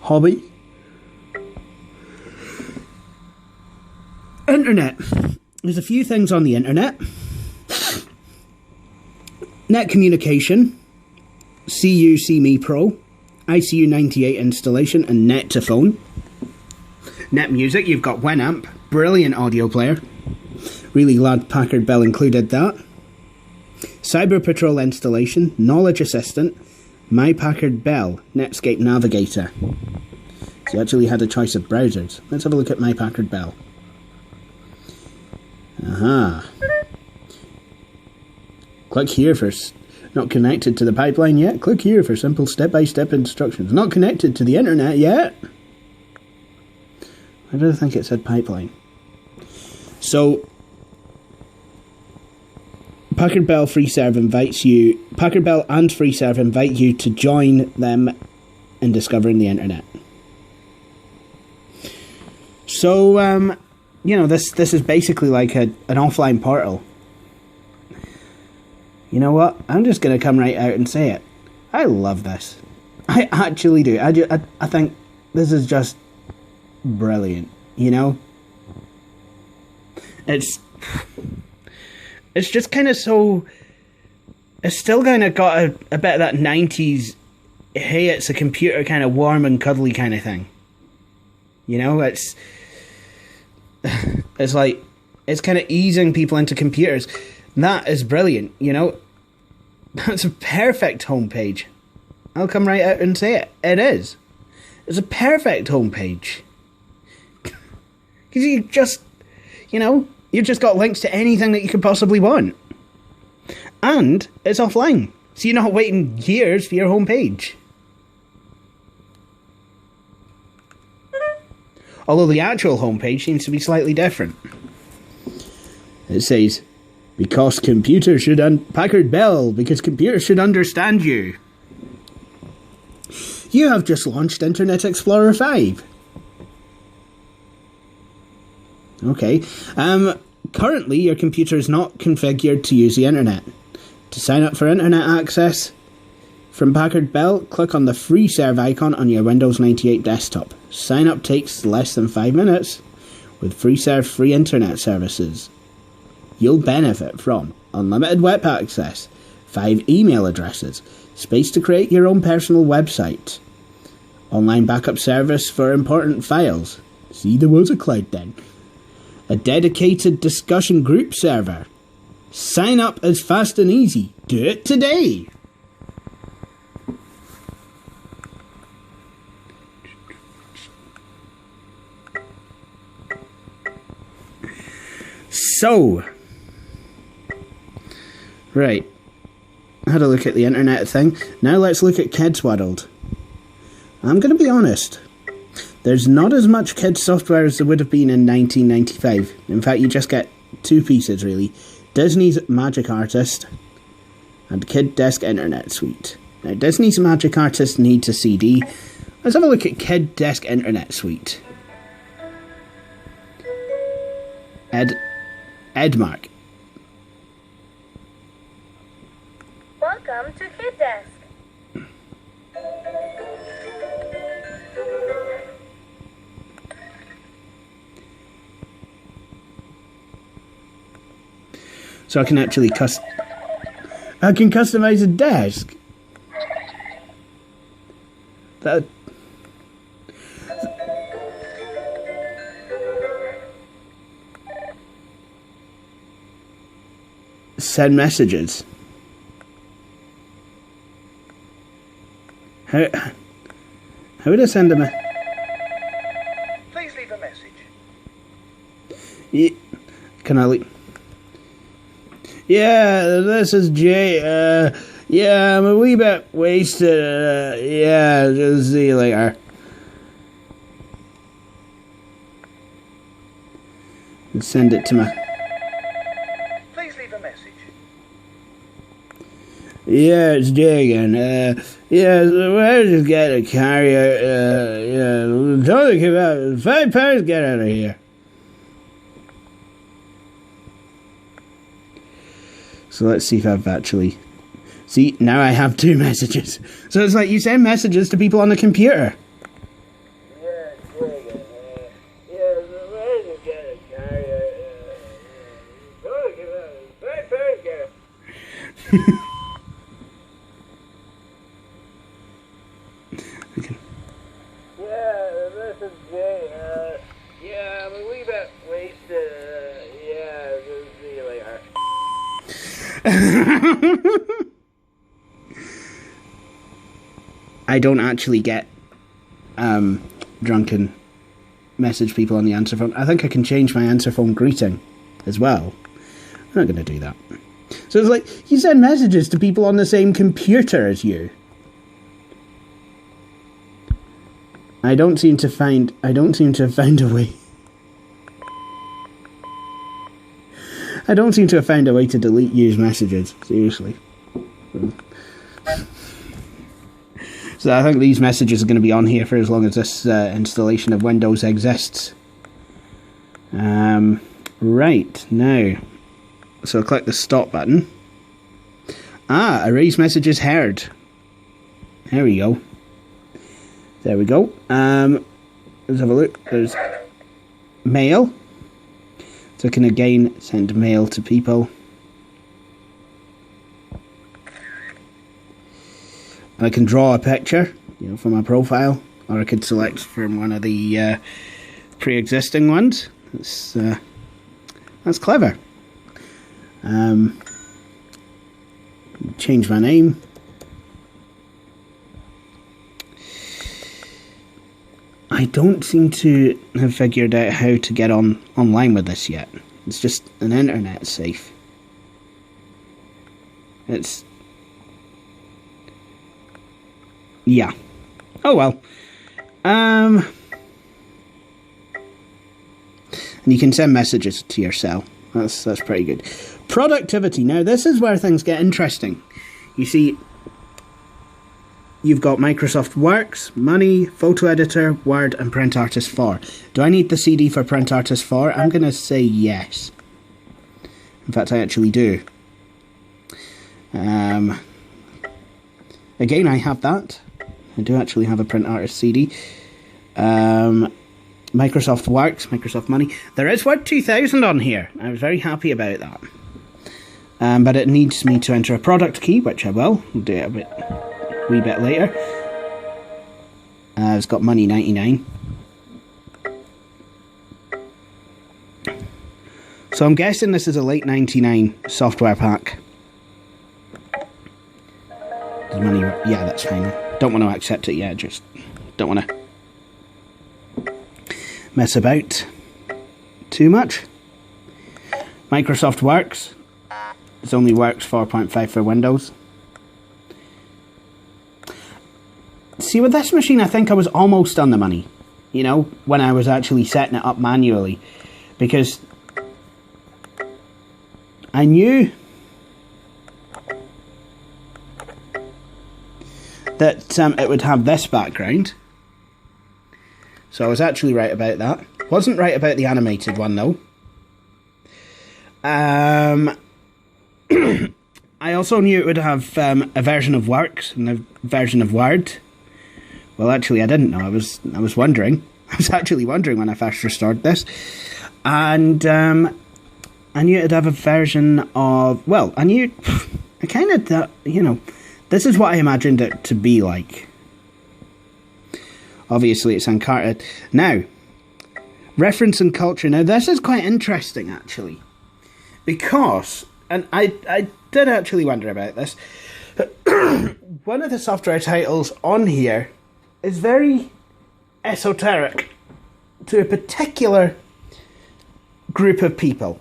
hobby, internet. There's a few things on the internet. Net communication, CU See Pro, ICU 98 installation, and net to phone. Net music, you've got Winamp, brilliant audio player. Really glad Packard Bell included that. Cyber Patrol installation, Knowledge Assistant, My Packard Bell, Netscape Navigator. So you actually had a choice of browsers. Let's have a look at My Packard Bell. Aha. Click here for not connected to the pipeline yet. Click here for simple step-by-step instructions. Not connected to the internet yet. Why did I think it said pipeline? So, Packard Bell and FreeServe invite you to join them in discovering the internet. So, this is basically like an offline portal. You know what? I'm just going to come right out and say it. I love this. I actually do. I think this is just brilliant. It's just kind of so... It's still kind of got a bit of that 90s, hey, it's a computer kind of warm and cuddly kind of thing. It's like, it's kind of easing people into computers. That is brilliant, That's a perfect homepage. I'll come right out and say it. It is. It's a perfect homepage. Because you've just got links to anything that you could possibly want. And it's offline. So you're not waiting years for your homepage. Although the actual homepage seems to be slightly different. It says, because computers should Packard Bell, because computers should understand you. You have just launched Internet Explorer 5. Okay. Currently, your computer is not configured to use the internet. To sign up for internet access from Packard Bell, click on the FreeServe icon on your Windows 98 desktop. Sign up takes less than 5 minutes with FreeServe free internet services. You'll benefit from unlimited web access, 5 email addresses, space to create your own personal website, online backup service for important files. See, there was a cloud then. A dedicated discussion group server. Sign up is fast and easy. Do it today. So, right, I had a look at the internet thing. Now let's look at Kids World. I'm going to be honest. There's not as much kids software as there would have been in 1995. In fact, you just get 2 pieces really. Disney's Magic Artist and Kid Desk Internet Suite. Now, Disney's Magic Artist needs a CD. Let's have a look at Kid Desk Internet Suite. Edmark. Welcome to Kid Desk. So I can actually customize a desk. That send messages. How would I send them a... Please leave a message. Yeah, can I leave... Yeah, this is Jay. Yeah, I'm a wee bit wasted. Yeah, just see you later. And send it to my... Please leave a message. Yeah, it's digging. Yeah, so where's just get a carrier? Yeah, totally come out. £5, get out of here. So let's see if I've actually... See, now I have 2 messages. So it's like you send messages to people on the computer. Yeah, it's digging. Yeah, so where's just get a carrier? Totally come out. £5, get Okay. Yeah, this is Jay. Yeah, I'm a wee bit wasted. Yeah, see you later. I don't actually get drunk and message people on the answer phone. I think I can change my answer phone greeting as well. I'm not going to do that. So it's like you send messages to people on the same computer as you. I don't seem to have found a way. I don't seem to have found a way to delete used messages. Seriously. So I think these messages are going to be on here for as long as this installation of Windows exists. Right, now. So I'll click the stop button. Erase messages heard. There we go. There we go. Let's have a look. There's mail. So I can again send mail to people. I can draw a picture, for my profile, or I could select from one of the pre-existing ones. That's clever. Change my name. I don't seem to have figured out how to get online with this yet. It's just an internet safe. Yeah. Oh well. And you can send messages to your cell. That's pretty good. Productivity. Now this is where things get interesting. You see, you've got Microsoft Works, Money, Photo Editor, Word, and Print Artist 4. Do I need the CD for Print Artist 4? I'm going to say yes. In fact, I actually do. Again, I have that. I do actually have a Print Artist CD. Microsoft Works, Microsoft Money. There is Word 2000 on here. I was very happy about that. But it needs me to enter a product key, which I will. I'll do it a wee bit later. It's got Money 99. So I'm guessing this is a late 99 software pack. Does Money... Yeah, that's fine. Don't want to accept it yet, just don't want to mess about too much. Microsoft Works. It only works 4.5 for Windows. See, with this machine, I think I was almost on the money, when I was actually setting it up manually, because I knew that it would have this background. So I was actually right about that. Wasn't right about the animated one, though. I also knew it would have a version of Works and a version of Word. Well, actually, I didn't know. I was wondering. I was actually wondering when I first restored this. And I knew it'd have a version of... Well, I kind of, this is what I imagined it to be like. Obviously, it's uncharted. Now, reference and culture. Now, this is quite interesting, actually. Because, and I did actually wonder about this, one of the software titles on here is very esoteric to a particular group of people.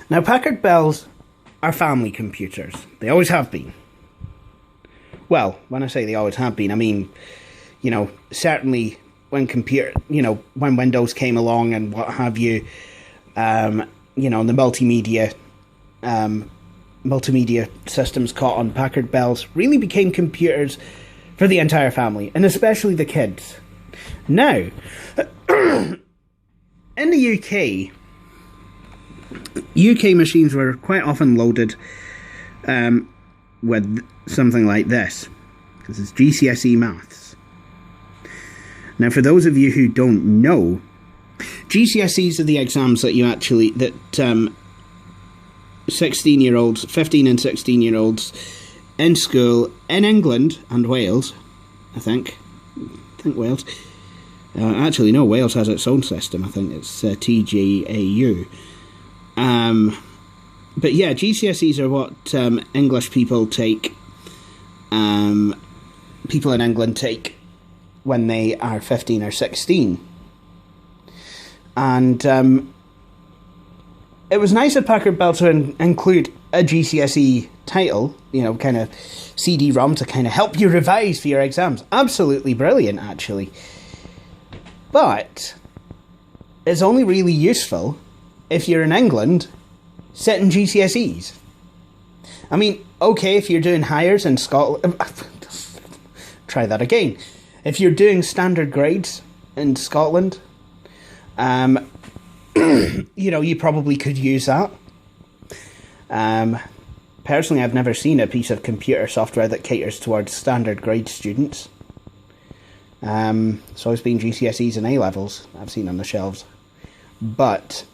Now, Packard Bells are family computers. They always have been. Well, when I say they always have been, I mean, certainly when when Windows came along and what have you, the multimedia multimedia systems caught on Packard Bells really became computers for the entire family, and especially the kids. Now, in the UK machines were quite often loaded with something like this. This is GCSE Maths. Now, for those of you who don't know, GCSEs are the exams that 16-year-olds, 15 and 16-year-olds in school in England and Wales, I think Wales. Actually, no, Wales has its own system. I think it's TGAU. But yeah, GCSEs are what English people take. People in England take when they are 15 or 16. And it was nice of Packard Bell to include a GCSE title, kind of CD-ROM to kind of help you revise for your exams. Absolutely brilliant, actually. But it's only really useful if you're in England setting GCSEs. I mean, okay, if you're doing hires in Scotland... Try that again. If you're doing standard grades in Scotland, you probably could use that. Personally, I've never seen a piece of computer software that caters towards standard grade students. It's always been GCSEs and A-levels I've seen on the shelves. But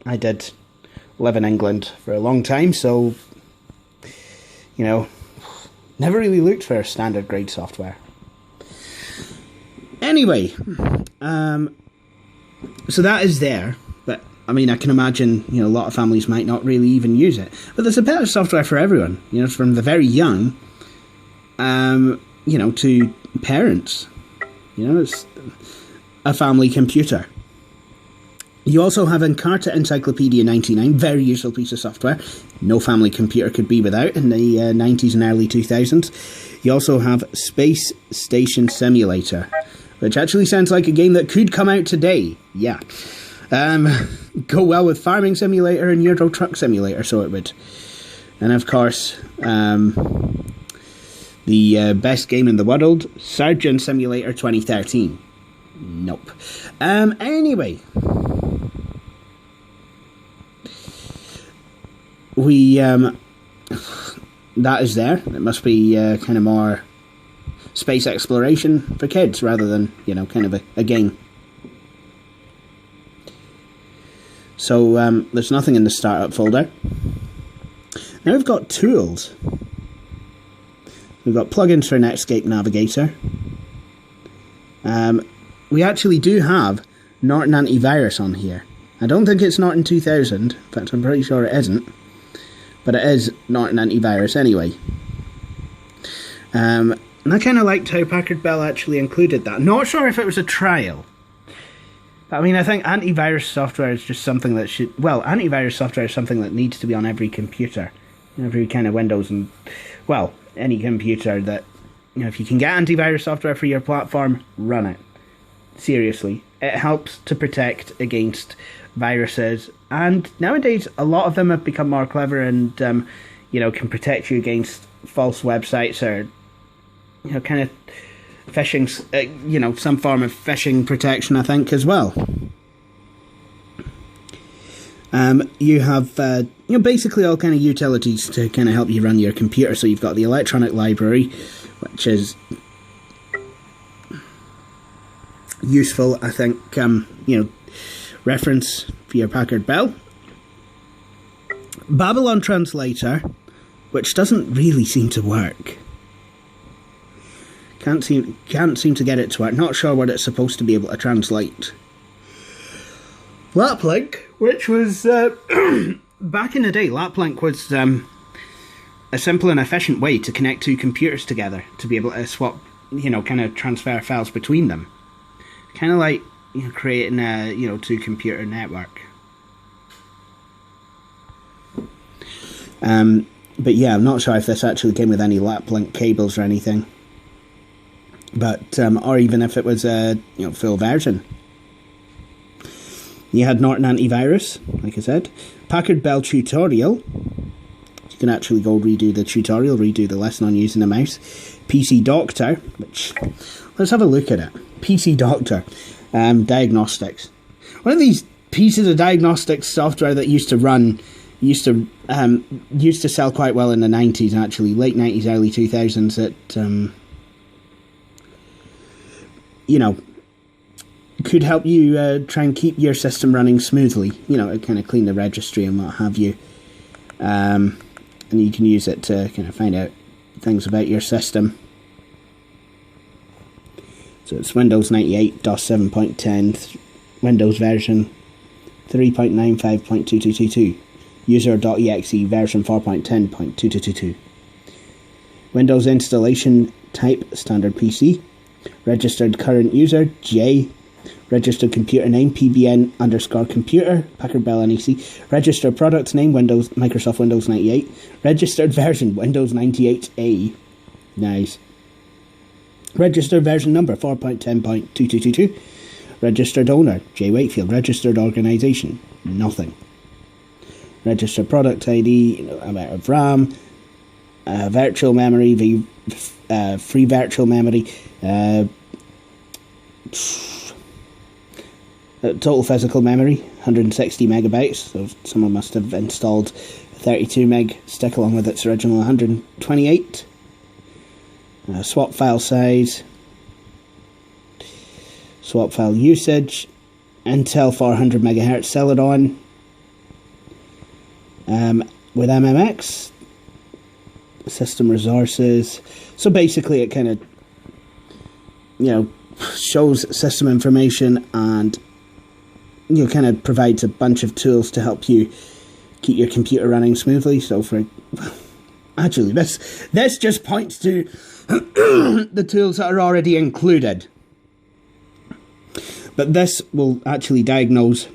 I did live in England for a long time, so, never really looked for standard grade software. Anyway, so that is there, but I mean, I can imagine, a lot of families might not really even use it. But there's a bit of software for everyone, from the very young, to parents. It's a family computer. You also have Encarta Encyclopedia 99, very useful piece of software. No family computer could be without in the 90s and early 2000s. You also have Space Station Simulator, which actually sounds like a game that could come out today. Yeah. Go well with Farming Simulator and Euro Truck Simulator, so it would. And of course, the best game in the world, Surgeon Simulator 2013. Nope. Anyway, that is there. It must be kind of more space exploration for kids rather than, kind of a game. So there's nothing in the startup folder. Now we've got tools. We've got plugins for Netscape Navigator. We actually do have Norton Antivirus on here. I don't think it's Norton 2000. In fact, I'm pretty sure it isn't. But it is Norton Antivirus anyway. And I kind of liked how Packard Bell actually included that. Not sure if it was a trial. But I mean, I think antivirus software is just something that should... Well, antivirus software is something that needs to be on every computer. Every kind of Windows and... Well, any computer that... if you can get antivirus software for your platform, run it. Seriously. It helps to protect against viruses. And nowadays, a lot of them have become more clever and, can protect you against false websites or, kind of phishing, some form of phishing protection, I think, as well. You have, basically all kind of utilities to kind of help you run your computer. So you've got the electronic library, which is useful, I think, reference for your Packard Bell. Babylon Translator, which doesn't really seem to work. Can't seem to get it to work. Not sure what it's supposed to be able to translate. Laplink, which was back in the day, Laplink was a simple and efficient way to connect two computers together to be able to swap, kind of transfer files between them. Kind of like creating a two computer network. But yeah, I'm not sure if this actually came with any Laplink cables or anything. But or even if it was a full version. You had Norton Antivirus, like I said. Packard Bell Tutorial, can actually go redo the tutorial, redo the lesson on using a mouse. PC Doctor, which, let's have a look at it. PC Doctor, diagnostics. One of these pieces of diagnostics software that used to sell quite well in the 90s, actually, late 90s, early 2000s, that, you know, could help you try and keep your system running smoothly. You know, kind of clean the registry and what have you. And you can use it to kind of find out things about your system. So it's Windows 98, DOS 7.10, Windows version 3.95.2222, user.exe version 4.10.2222. Windows installation type standard PC, registered current user J, registered computer name PBN_computer Packard Bell NEC, registered product name Microsoft Windows 98, registered version Windows 98A, nice, registered version number 4.10.2222, registered owner J Wakefield, registered organisation nothing, registered product ID, amount of RAM, virtual memory, free virtual memory, total physical memory 160 megabytes, so someone must have installed a 32 meg stick along with its original 128. Swap file size, swap file usage, Intel 400 MHz Celeron with MMX, system resources. So basically it kind of, you know, shows system information and, you know, kind of provides a bunch of tools to help you keep your computer running smoothly. So for actually this just points to the tools that are already included, but this will actually diagnose,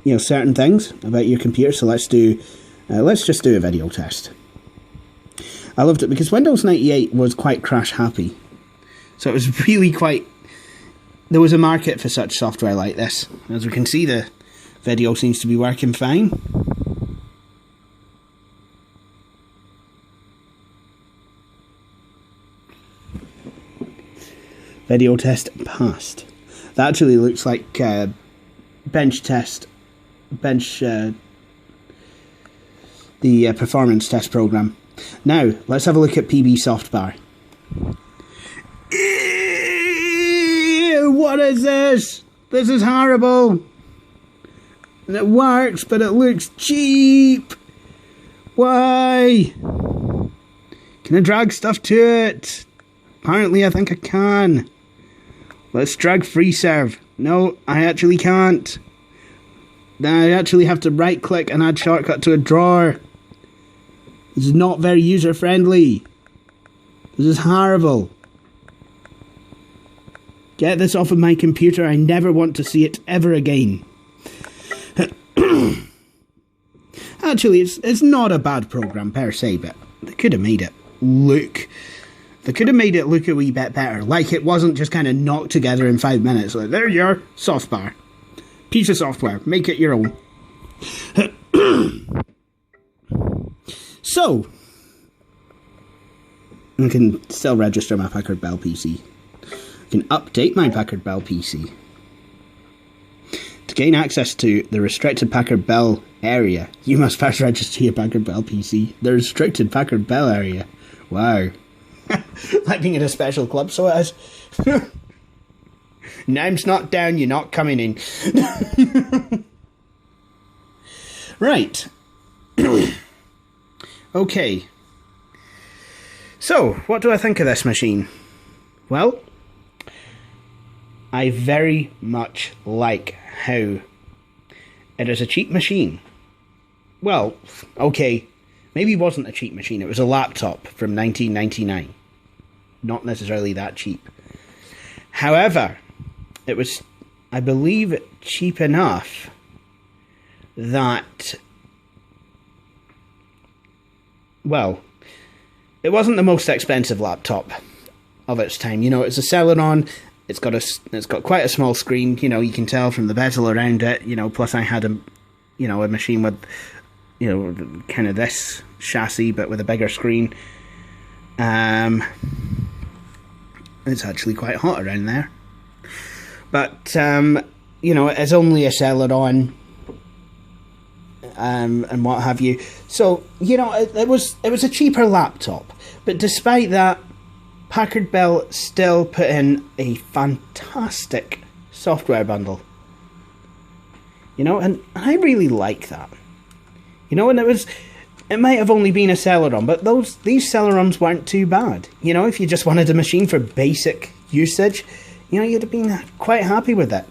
you know, certain things about your computer. So let's just do a video test. I loved it because Windows 98 was quite crash happy, so it was really there was a market for such software like this. As we can see, the video seems to be working fine. Video test passed. That actually looks like bench test, the performance test program. Now, let's have a look at PB Softbar. Ew, what is this? This is horrible. And it works, but it looks cheap. Why? Can I drag stuff to it? Apparently I think I can. Let's drag FreeServe. No, I actually can't. I actually have to right click and add shortcut to a drawer. This is not very user friendly. This is horrible. Get this off of my computer. I never want to see it ever again. Actually, it's not a bad program per se, but they could have made it look... They could have made it look a wee bit better. Like it wasn't just kind of knocked together in 5 minutes. Like, there you are, softbar. Piece of software. Make it your own. So, I can still register my Packard Bell PC. I can update my Packard Bell PC. To gain access to the restricted Packard Bell area, you must first register your Packard Bell PC. The restricted Packard Bell area. Wow. Like being in a special club, so it is. Name's not down, you're not coming in. Right. Okay. So, what do I think of this machine? Well, I very much like how it is a cheap machine. Well, okay, maybe it wasn't a cheap machine, it was a laptop from 1999. Not necessarily that cheap. However, it was, I believe, cheap enough that, well, it wasn't the most expensive laptop of its time. You know, it's a Celeron. It's got quite a small screen. You know, you can tell from the bezel around it. You know, plus I had a machine with you know, kind of this chassis, but with a bigger screen. It's actually quite hot around there. But, you know, it is only a Celeron, and what have you. So, you know, it was a cheaper laptop. But despite that, Packard Bell still put in a fantastic software bundle. You know, and I really like that. You know, and it might have only been a Celeron, but these Celerons weren't too bad. You know, if you just wanted a machine for basic usage, you know, you'd have been quite happy with it.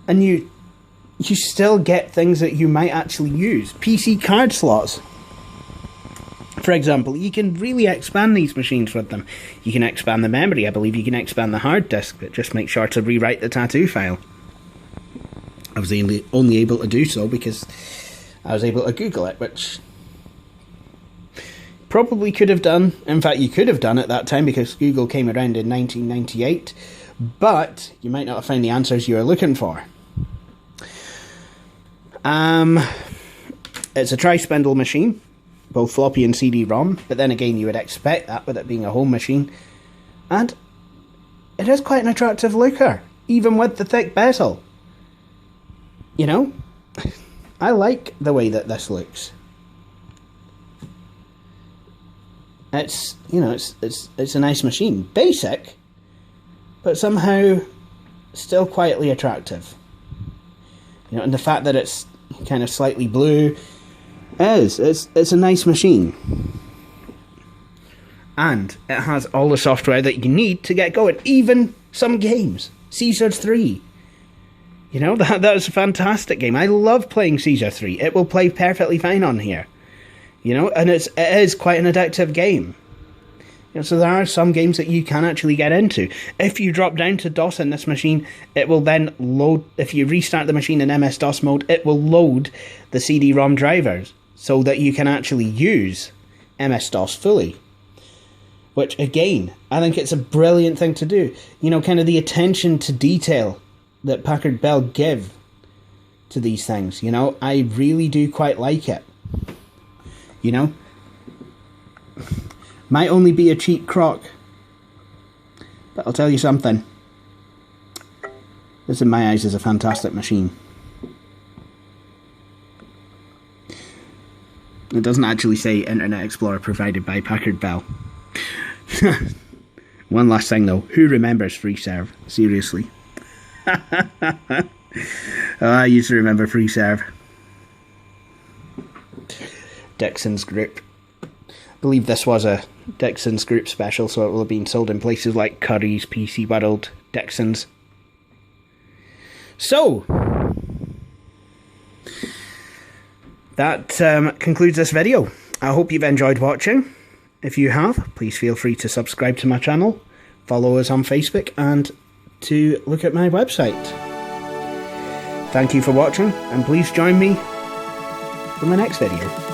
And you still get things that you might actually use. PC card slots, for example. You can really expand these machines with them. You can expand the memory. I believe you can expand the hard disk, but just make sure to rewrite the tattoo file. I was only able to do so because I was able to Google it, which probably could have done. In fact, you could have done at that time because Google came around in 1998, but you might not have found the answers you were looking for. It's a tri-spindle machine, both floppy and CD-ROM, but then again you would expect that with it being a home machine. And it is quite an attractive looker, even with the thick bezel. You know, I like the way that this looks. It's, you know, it's a nice machine. Basic, but somehow still quietly attractive. You know, and the fact that it's kind of slightly blue it's a nice machine. And it has all the software that you need to get going. Even some games. Caesar 3. You know, that's a fantastic game. I love playing Caesar 3. It will play perfectly fine on here. You know, and it is quite an addictive game. You know, so there are some games that you can actually get into. If you drop down to DOS in this machine, it will then load. If you restart the machine in MS-DOS mode, it will load the CD-ROM drivers so that you can actually use MS-DOS fully. Which, again, I think it's a brilliant thing to do. You know, kind of the attention to detail that Packard Bell give to these things. You know, I really do quite like it. You know, might only be a cheap crock, but I'll tell you something. This, in my eyes, is a fantastic machine. It doesn't actually say Internet Explorer provided by Packard Bell. One last thing though, who remembers FreeServe? Seriously. I used to remember FreeServe. Dixon's Group. I believe this was a Dixon's Group special, so it will have been sold in places like Curry's, PC World, Dixon's. So, that concludes this video. I hope you've enjoyed watching. If you have, please feel free to subscribe to my channel, follow us on Facebook, and to look at my website. Thank you for watching, and please join me for my next video.